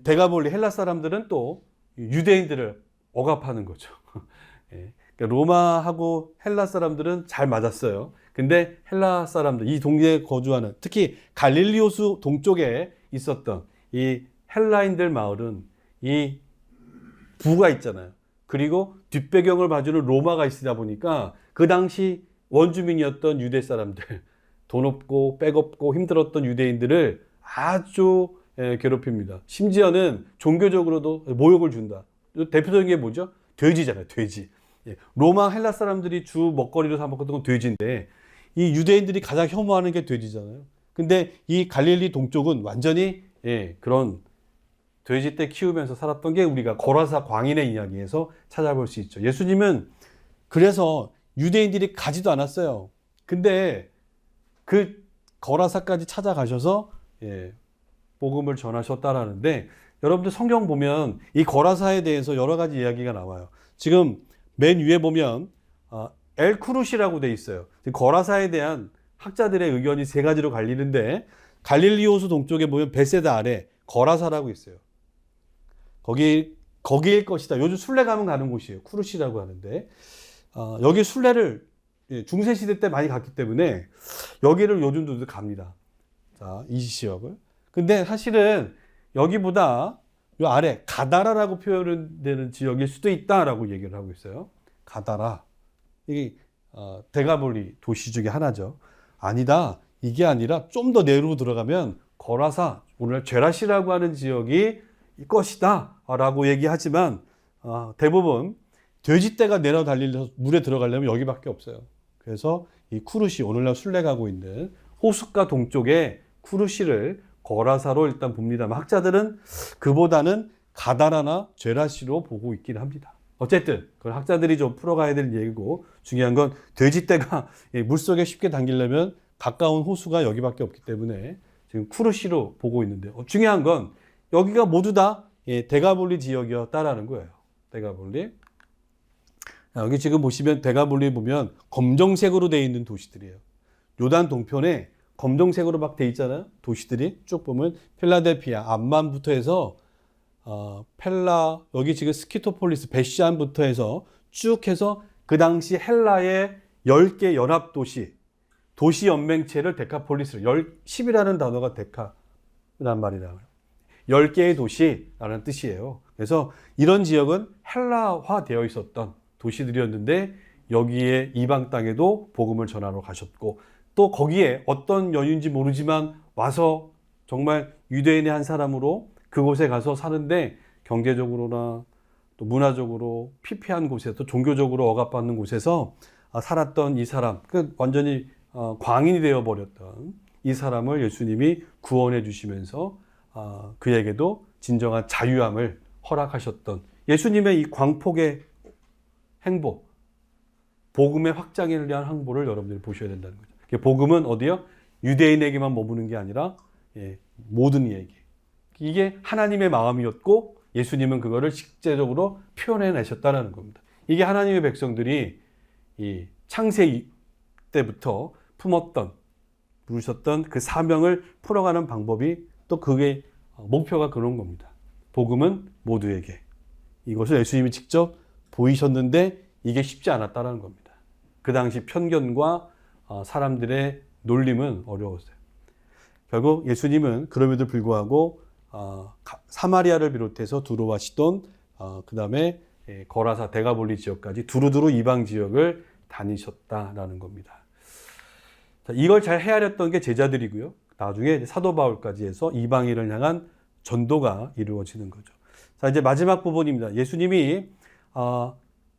데가볼리 헬라 사람들은 또 유대인들을 억압하는 거죠. 그러니까 로마하고 헬라 사람들은 잘 맞았어요. 근데 헬라 사람들, 이 동네에 거주하는, 특히 갈릴리 호수 동쪽에 있었던 이 헬라인들 마을은 이 부가 있잖아요. 그리고 뒷배경을 봐주는 로마가 있으다 보니까 그 당시 원주민이었던 유대 사람들, 돈 없고 백 없고 힘들었던 유대인들을 아주 괴롭힙니다. 심지어는 종교적으로도 모욕을 준다. 대표적인 게 뭐죠? 돼지잖아요. 돼지. 로마 헬라 사람들이 주 먹거리로 사 먹었던 건 돼지인데 이 유대인들이 가장 혐오하는 게 돼지잖아요. 근데 이 갈릴리 동쪽은 완전히 그런 돼지떼 키우면서 살았던 게 우리가 거라사 광인의 이야기에서 찾아볼 수 있죠. 예수님은 그래서 유대인들이 가지도 않았어요. 근데 그 거라사까지 찾아가셔서 복음을 전하셨다라는데, 여러분들 성경 보면 이 거라사에 대해서 여러 가지 이야기가 나와요. 지금 맨 위에 보면 엘쿠룻이라고 돼 있어요. 거라사에 대한 학자들의 의견이 세 가지로 갈리는데, 갈릴리 호수 동쪽에 보면 베세다 아래 거라사라고 있어요. 거기일 것이다. 요즘 순례 가면 가는 곳이에요. 쿠르시라고 하는데, 여기 순례를 중세시대 때 많이 갔기 때문에 여기를 요즘도 갑니다. 자, 이 지역을. 근데 사실은 여기보다 요 아래 가다라라고 표현되는 지역일 수도 있다라고 얘기를 하고 있어요. 가다라. 이게 데가볼리 도시 중에 하나죠. 아니다. 이게 아니라 좀 더 내로 들어가면 거라사, 오늘날 죄라시라고 하는 지역이 것이다 라고 얘기하지만 대부분 돼지떼가 내려 달리려서 물에 들어가려면 여기밖에 없어요. 그래서 이 쿠르시, 오늘날 순례가고 있는 호숫가 동쪽에 쿠르시를 거라사로 일단 봅니다만 학자들은 그보다는 가다라나 죄라시로 보고 있긴 합니다. 어쨌든 그건 학자들이 좀 풀어가야 될 얘기고, 중요한 건 돼지떼가 물속에 쉽게 당기려면 가까운 호수가 여기밖에 없기 때문에 지금 쿠르시로 보고 있는데, 중요한 건 여기가 모두 다 데가볼리 지역이었다라는 거예요. 데가볼리. 여기 지금 보시면 데가볼리 보면 검정색으로 되어 있는 도시들이에요. 요단 동편에 검정색으로 막 돼 있잖아요. 도시들이 쭉 보면 필라델피아, 암만부터 해서 여기 지금 스키토폴리스, 베시안부터 해서 쭉 해서 그 당시 헬라의 10개 연합도시, 도시 연맹체를 데카폴리스로, 10이라는 단어가 데카란 말이라고요. 10개의 도시라는 뜻이에요. 그래서 이런 지역은 헬라화 되어 있었던 도시들이었는데 여기에 이방 땅에도 복음을 전하러 가셨고, 또 거기에 어떤 연유인지 모르지만 와서 정말 유대인의 한 사람으로 그곳에 가서 사는데 경제적으로나 또 문화적으로 피폐한 곳에서, 또 종교적으로 억압받는 곳에서 살았던 이 사람, 완전히 광인이 되어버렸던 이 사람을 예수님이 구원해 주시면서 그에게도 진정한 자유함을 허락하셨던 예수님의 이 광폭의 행보, 복음의 확장을 위한 행보를 여러분들이 보셔야 된다는 거죠. 복음은 어디요? 유대인에게만 머무는 게 아니라 모든 이에게. 이게 하나님의 마음이었고 예수님은 그거를 실제적으로 표현해내셨다는 겁니다. 이게 하나님의 백성들이 이 창세 때부터 부르셨던 그 사명을 풀어가는 방법이, 또 그게 목표가 그런 겁니다. 복음은 모두에게. 이것을 예수님이 직접 보이셨는데 이게 쉽지 않았다는 겁니다. 그 당시 편견과 사람들의 놀림은 어려웠어요. 결국 예수님은 그럼에도 불구하고 사마리아를 비롯해서 두로와 시돈, 그 다음에 거라사, 데가볼리 지역까지 두루두루 이방 지역을 다니셨다라는 겁니다. 자, 이걸 잘 헤아렸던 게 제자들이고요. 나중에 사도 바울까지 해서 이방인을 향한 전도가 이루어지는 거죠. 자, 이제 마지막 부분입니다. 예수님이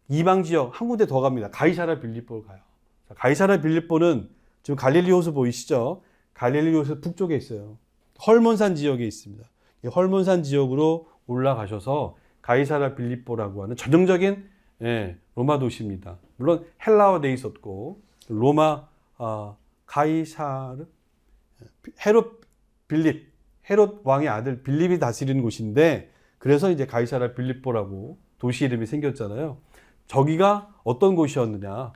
이방 지역 한 군데 더 갑니다. 가이사랴 빌립보를 가요. 자, 가이사랴 빌립보는 지금 갈릴리 호수 보이시죠? 갈릴리 호수 북쪽에 있어요. 헐몬산 지역에 있습니다. 이 헐몬산 지역으로 올라가셔서 가이사랴 빌립보라고 하는 전형적인 로마 도시입니다. 물론 헬라어돼 있었고, 로마 가이사르, 헤롯 왕의 아들 빌립이 다스리는 곳인데, 그래서 이제 가이사랴 빌립보라고 도시 이름이 생겼잖아요. 저기가 어떤 곳이었느냐,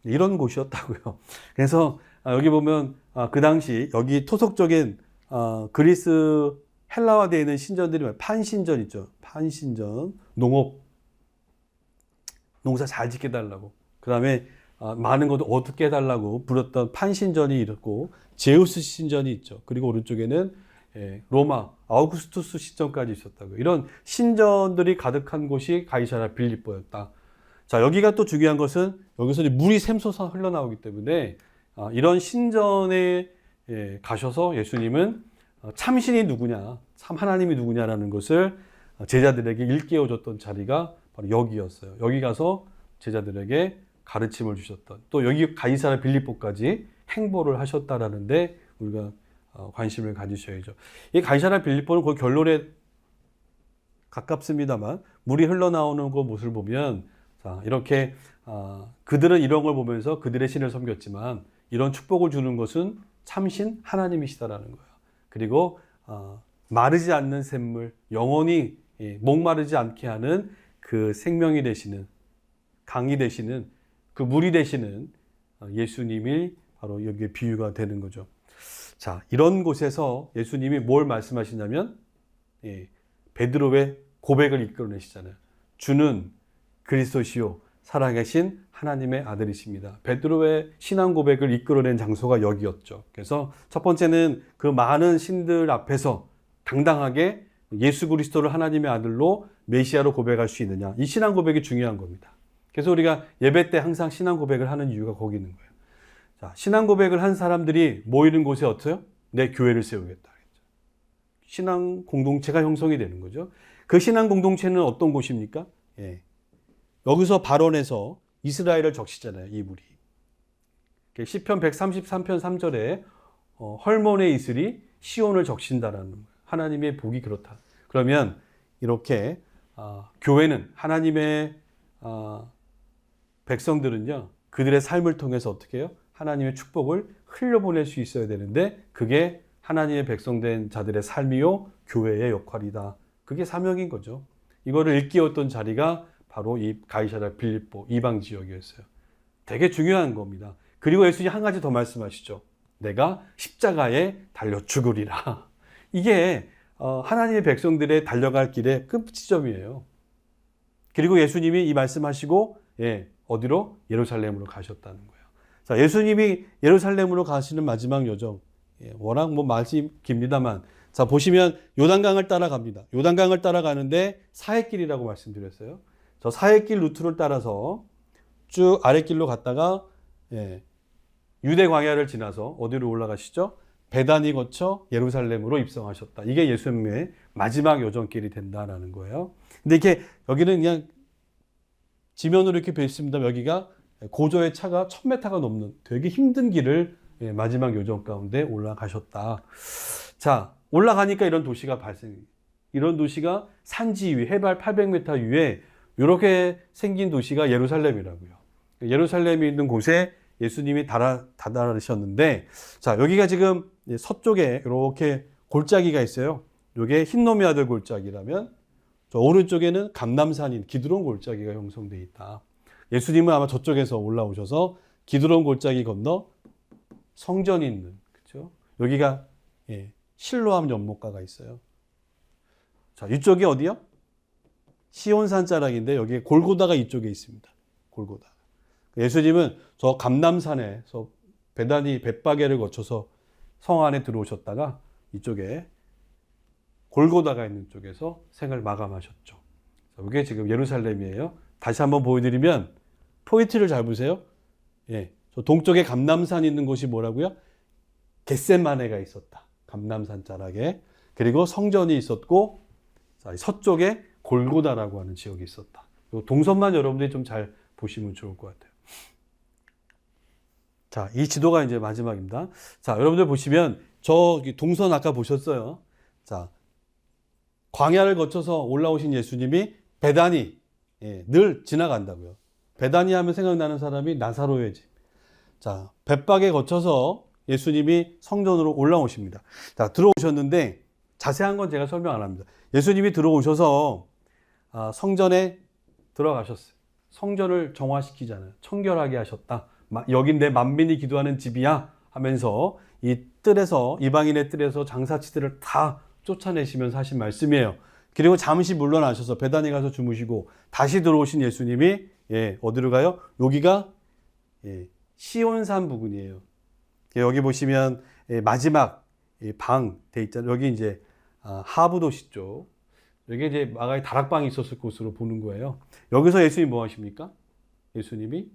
이런 곳이었다고요. 그래서 여기 보면 그 당시 여기 토속적인 그리스 헬라화되어 있는 신전들이 판신전 있죠. 판신전, 농사 잘 짓게 해달라고, 그 다음에 많은 것도 어둡게 해달라고 부렸던 판신전이 있고, 제우스 신전이 있죠. 그리고 오른쪽에는 로마 아우구스투스 신전까지 있었다고. 이런 신전들이 가득한 곳이 가이사랴 빌립보였다. 자, 여기가 또 중요한 것은 여기서 물이 샘솟아 흘러나오기 때문에 이런 신전에 가셔서 예수님은 참신이 누구냐, 참 하나님이 누구냐라는 것을 제자들에게 일깨워줬던 자리가 바로 여기였어요. 여기 가서 제자들에게 가르침을 주셨던, 또 여기 가이사랴 빌립보까지 행보를 하셨다라는데 우리가 관심을 가지셔야죠. 이 가이사랴 빌립보는 거의 결론에 가깝습니다만 물이 흘러나오는 그 모습을 보면, 자, 이렇게 그들은 이런 걸 보면서 그들의 신을 섬겼지만 이런 축복을 주는 것은 참신 하나님이시다라는 거예요. 그리고 마르지 않는 샘물, 영원히 목마르지 않게 하는 그 생명이 되시는, 강이 되시는, 그 물이 되시는 예수님이 바로 여기에 비유가 되는 거죠. 자, 이런 곳에서 예수님이 뭘 말씀하시냐면 베드로의 고백을 이끌어내시잖아요. 주는 그리스도시요 살아계신 하나님의 아들이십니다. 베드로의 신앙 고백을 이끌어낸 장소가 여기였죠. 그래서 첫 번째는 그 많은 신들 앞에서 당당하게 예수 그리스도를 하나님의 아들로 메시아로 고백할 수 있느냐. 이 신앙 고백이 중요한 겁니다. 그래서 우리가 예배 때 항상 신앙 고백을 하는 이유가 거기 있는 거예요. 자, 신앙 고백을 한 사람들이 모이는 곳에 어때요? 내 교회를 세우겠다. 신앙 공동체가 형성이 되는 거죠. 그 신앙 공동체는 어떤 곳입니까? 예. 여기서 발언해서 이스라엘을 적시잖아요. 이불이. 시편 133편 3절에 헐몬의 이슬이 시온을 적신다라는 거예요. 하나님의 복이 그렇다. 그러면 이렇게 교회는 하나님의 백성들은요. 그들의 삶을 통해서 어떻게 해요? 하나님의 축복을 흘려보낼 수 있어야 되는데 그게 하나님의 백성된 자들의 삶이요. 교회의 역할이다. 그게 사명인 거죠. 이거를 일깨웠던 자리가 바로 이 가이사랴 빌립보 이방 지역이었어요. 되게 중요한 겁니다. 그리고 예수님이 한 가지 더 말씀하시죠. 내가 십자가에 달려 죽으리라. 이게 하나님의 백성들의 달려갈 길의 끝 지점이에요. 그리고 예수님이 이 말씀하시고 어디로? 예루살렘으로 가셨다는 거예요. 자, 예수님이 예루살렘으로 가시는 마지막 여정. 워낙 말씀이 깁니다만 자 보시면 요단강을 따라갑니다. 요단강을 따라가는데 사해길이라고 말씀드렸어요. 저 사해길 루트를 따라서 쭉 아랫길로 갔다가 유대 광야를 지나서 어디로 올라가시죠? 베다니 거쳐 예루살렘으로 입성하셨다. 이게 예수님의 마지막 여정길이 된다라는 거예요. 근데 이렇게 여기는 그냥 지면으로 이렇게 돼 있습니다. 여기가 고저의 차가 1000m가 넘는 되게 힘든 길을 마지막 요정 가운데 올라가셨다. 자, 올라가니까 이런 도시가 이런 도시가 산지 위, 해발 800m 위에 이렇게 생긴 도시가 예루살렘이라고요. 예루살렘이 있는 곳에 예수님이 다다르셨는데, 자, 여기가 지금 서쪽에 이렇게 골짜기가 있어요. 이게 흰놈의 아들 골짜기라면, 저 오른쪽에는 감람산인 기드론 골짜기가 형성되어 있다. 예수님은 아마 저쪽에서 올라오셔서 기드론 골짜기 건너 성전이 있는, 그렇죠? 여기가 실로암 연못가가 있어요. 자, 이쪽이 어디요? 시온산 자락인데 여기 골고다가 이쪽에 있습니다. 골고다. 예수님은 저 감람산에서 베다니 벳바게를 거쳐서 성 안에 들어오셨다가 이쪽에 골고다가 있는 쪽에서 생을 마감하셨죠. 이게 지금 예루살렘이에요. 다시 한번 보여드리면 포인트를 잘 보세요. 저 동쪽에 감람산 있는 곳이 뭐라고요? 겟세마네가 있었다. 감람산 자락에. 그리고 성전이 있었고 서쪽에 골고다라고 하는 지역이 있었다. 동선만 여러분들이 좀 잘 보시면 좋을 것 같아요. 자, 이 지도가 이제 마지막입니다. 자, 여러분들 보시면 저 동선 아까 보셨어요. 자, 광야를 거쳐서 올라오신 예수님이 베다니 늘 지나간다고요. 베다니 하면 생각나는 사람이 나사로의 집. 자, 벳박에 거쳐서 예수님이 성전으로 올라오십니다. 자, 들어오셨는데 자세한 건 제가 설명 안 합니다. 예수님이 들어오셔서 성전에 들어가셨어요. 성전을 정화시키잖아요. 청결하게 하셨다. 여긴 내 만민이 기도하는 집이야 하면서 이 뜰에서 이방인의 뜰에서 장사치들을 다 쫓아내시면서 하신 말씀이에요. 그리고 잠시 물러나셔서 베다니 가서 주무시고 다시 들어오신 예수님이 어디로 가요? 여기가 시온산 부근이에요. 여기 보시면 마지막 방 돼 있잖아요. 여기 이제 하부 도시 쪽. 여기 이제 마가의 다락방이 있었을 곳으로 보는 거예요. 여기서 예수님이 뭐 하십니까? 예수님이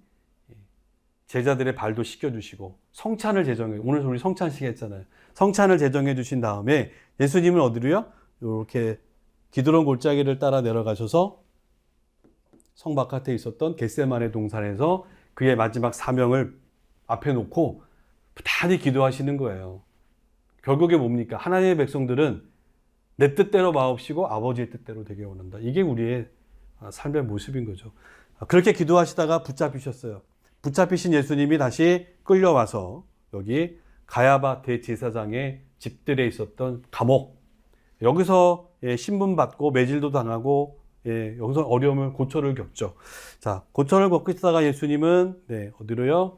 제자들의 발도 씻겨주시고 성찬을 제정해, 오늘 우리 성찬식 했잖아요. 성찬을 제정해 주신 다음에 예수님은 어디로요? 이렇게 기드론 골짜기를 따라 내려가셔서 성 바깥에 있었던 겟세마네 동산에서 그의 마지막 사명을 앞에 놓고 부단히 기도하시는 거예요. 결국에 뭡니까? 하나님의 백성들은 내 뜻대로 마옵시고 아버지의 뜻대로 되게 원한다. 이게 우리의 삶의 모습인 거죠. 그렇게 기도하시다가 붙잡히셨어요. 붙잡히신 예수님이 다시 끌려와서 여기 가야바 대제사장의 집들에 있었던 감옥, 여기서 신분받고 매질도 당하고 여기서 어려움을 고초를 겪죠. 자, 고초를 겪고 있다가 예수님은 어디로요?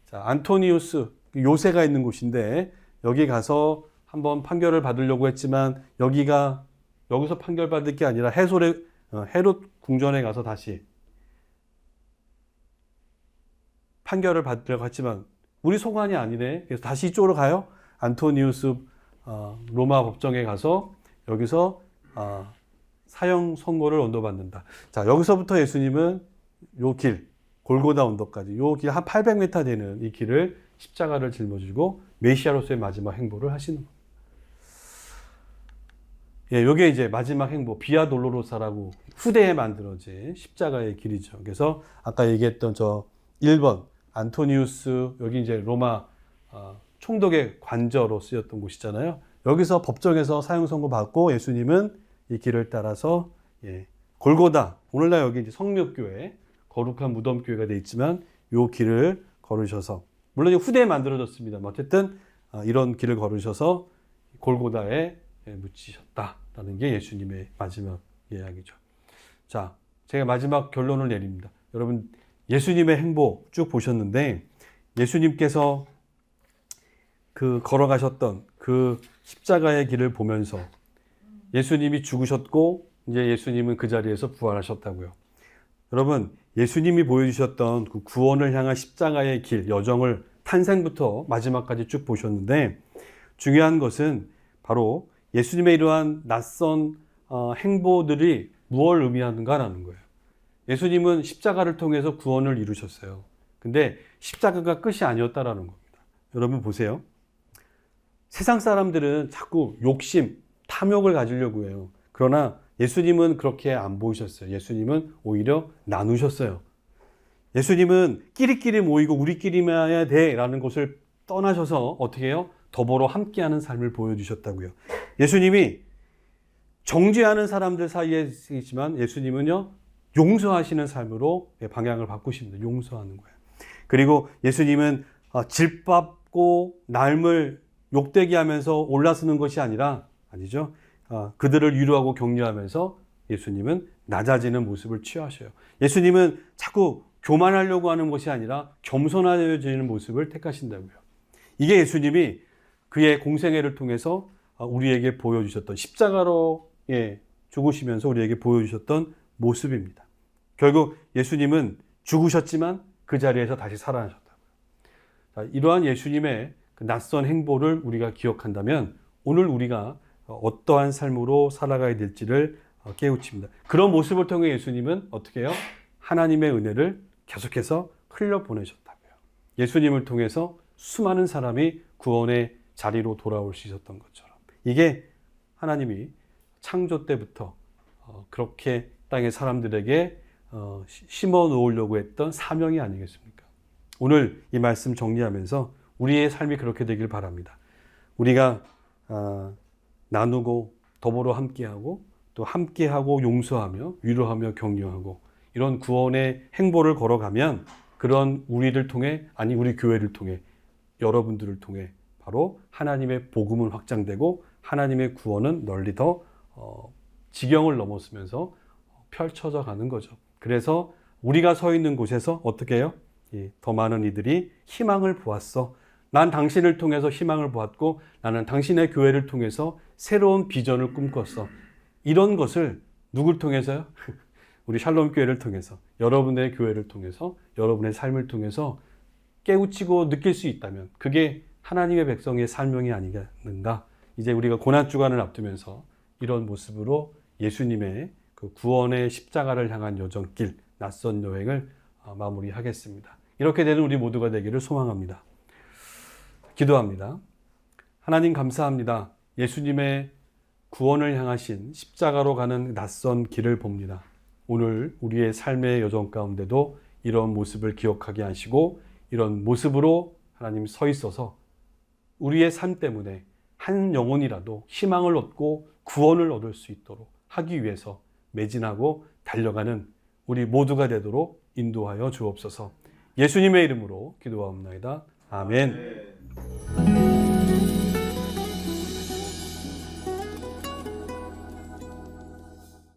자, 안토니우스 요새가 있는 곳인데 여기 가서 한번 판결을 받으려고 했지만 여기서 판결받을 게 아니라 헤롯 궁전에 가서 다시 판결을 받으려고 했지만 우리 소관이 아니네. 그래서 다시 이쪽으로 가요. 안토니우스 로마 법정에 가서 여기서 사형 선고를 언도받는다. 자, 여기서부터 예수님은 요 길, 골고다 언덕까지 요 길 한 800m 되는 이 길을 십자가를 짊어지고 메시아로서의 마지막 행보를 하시는 겁니다. 예, 요게 이제 마지막 행보, 비아 돌로로사라고 후대에 만들어진 십자가의 길이죠. 그래서 아까 얘기했던 저 1번 안토니우스, 여기 이제 로마 총독의 관저로 쓰였던 곳이잖아요. 여기서 법정에서 사형 선고 받고 예수님은 이 길을 따라서 골고다, 오늘날 여기 이제 성묘교회, 거룩한 무덤교회가 돼 있지만 요 길을 걸으셔서, 물론 후대에 만들어졌습니다. 어쨌든 이런 길을 걸으셔서 골고다에 묻히셨다라는 게 예수님의 마지막 이야기죠. 자, 제가 마지막 결론을 내립니다. 여러분, 예수님의 행보 쭉 보셨는데 예수님께서 그 걸어가셨던 그 십자가의 길을 보면서 예수님이 죽으셨고 이제 예수님은 그 자리에서 부활하셨다고요. 여러분, 예수님이 보여주셨던 그 구원을 향한 십자가의 길, 여정을 탄생부터 마지막까지 쭉 보셨는데 중요한 것은 바로 예수님의 이러한 낯선 행보들이 무엇을 의미하는가라는 거예요. 예수님은 십자가를 통해서 구원을 이루셨어요. 근데 십자가가 끝이 아니었다라는 겁니다. 여러분 보세요. 세상 사람들은 자꾸 욕심, 탐욕을 가지려고 해요. 그러나 예수님은 그렇게 안 보이셨어요. 예수님은 오히려 나누셨어요. 예수님은 끼리끼리 모이고 우리끼리만 해야 돼라는 것을 떠나셔서 어떻게 해요? 더불어 함께하는 삶을 보여주셨다고요. 예수님이 정죄하는 사람들 사이에 있지만 예수님은요, 용서하시는 삶으로 방향을 바꾸십니다. 용서하는 거예요. 그리고 예수님은 질밥고 날을 욕되게 하면서 올라서는 것이 아니죠. 그들을 위로하고 격려하면서 예수님은 낮아지는 모습을 취하셔요. 예수님은 자꾸 교만하려고 하는 것이 아니라 겸손해지는 모습을 택하신다고요. 이게 예수님이 그의 공생애를 통해서 우리에게 보여주셨던, 십자가로 죽으시면서 우리에게 보여주셨던 모습입니다. 결국 예수님은 죽으셨지만 그 자리에서 다시 살아나셨다고요. 자, 이러한 예수님의 그 낯선 행보를 우리가 기억한다면 오늘 우리가 어떠한 삶으로 살아가야 될지를 깨우칩니다. 그런 모습을 통해 예수님은 어떻게 해요? 하나님의 은혜를 계속해서 흘려보내셨다고요. 예수님을 통해서 수많은 사람이 구원의 자리로 돌아올 수 있었던 것처럼, 이게 하나님이 창조 때부터 그렇게 땅의 사람들에게 심어 놓으려고 했던 사명이 아니겠습니까? 오늘 이 말씀 정리하면서 우리의 삶이 그렇게 되길 바랍니다. 우리가 나누고 더불어 함께하고 또 함께하고 용서하며 위로하며 격려하고 이런 구원의 행보를 걸어가면 그런 우리를 통해, 아니 우리 교회를 통해, 여러분들을 통해 바로 하나님의 복음은 확장되고 하나님의 구원은 널리 더 지경을 넘어서면서 펼쳐져 가는 거죠. 그래서 우리가 서 있는 곳에서 어떻게 해요? 더 많은 이들이 희망을 보았어. 난 당신을 통해서 희망을 보았고 나는 당신의 교회를 통해서 새로운 비전을 꿈꿨어. 이런 것을 누굴 통해서요? 우리 샬롬 교회를 통해서, 여러분의 교회를 통해서, 여러분의 삶을 통해서 깨우치고 느낄 수 있다면 그게 하나님의 백성의 사명이 아니겠는가. 이제 우리가 고난주간을 앞두면서 이런 모습으로 예수님의 그 구원의 십자가를 향한 여정길, 낯선 여행을 마무리하겠습니다. 이렇게 되는 우리 모두가 되기를 소망합니다. 기도합니다. 하나님 감사합니다. 예수님의 구원을 향하신 십자가로 가는 낯선 길을 봅니다. 오늘 우리의 삶의 여정 가운데도 이런 모습을 기억하게 하시고 이런 모습으로 하나님 서 있어서 우리의 삶 때문에 한 영혼이라도 희망을 얻고 구원을 얻을 수 있도록 하기 위해서 매진하고 달려가는 우리 모두가 되도록 인도하여 주옵소서. 예수님의 이름으로 기도하옵나이다. 아멘.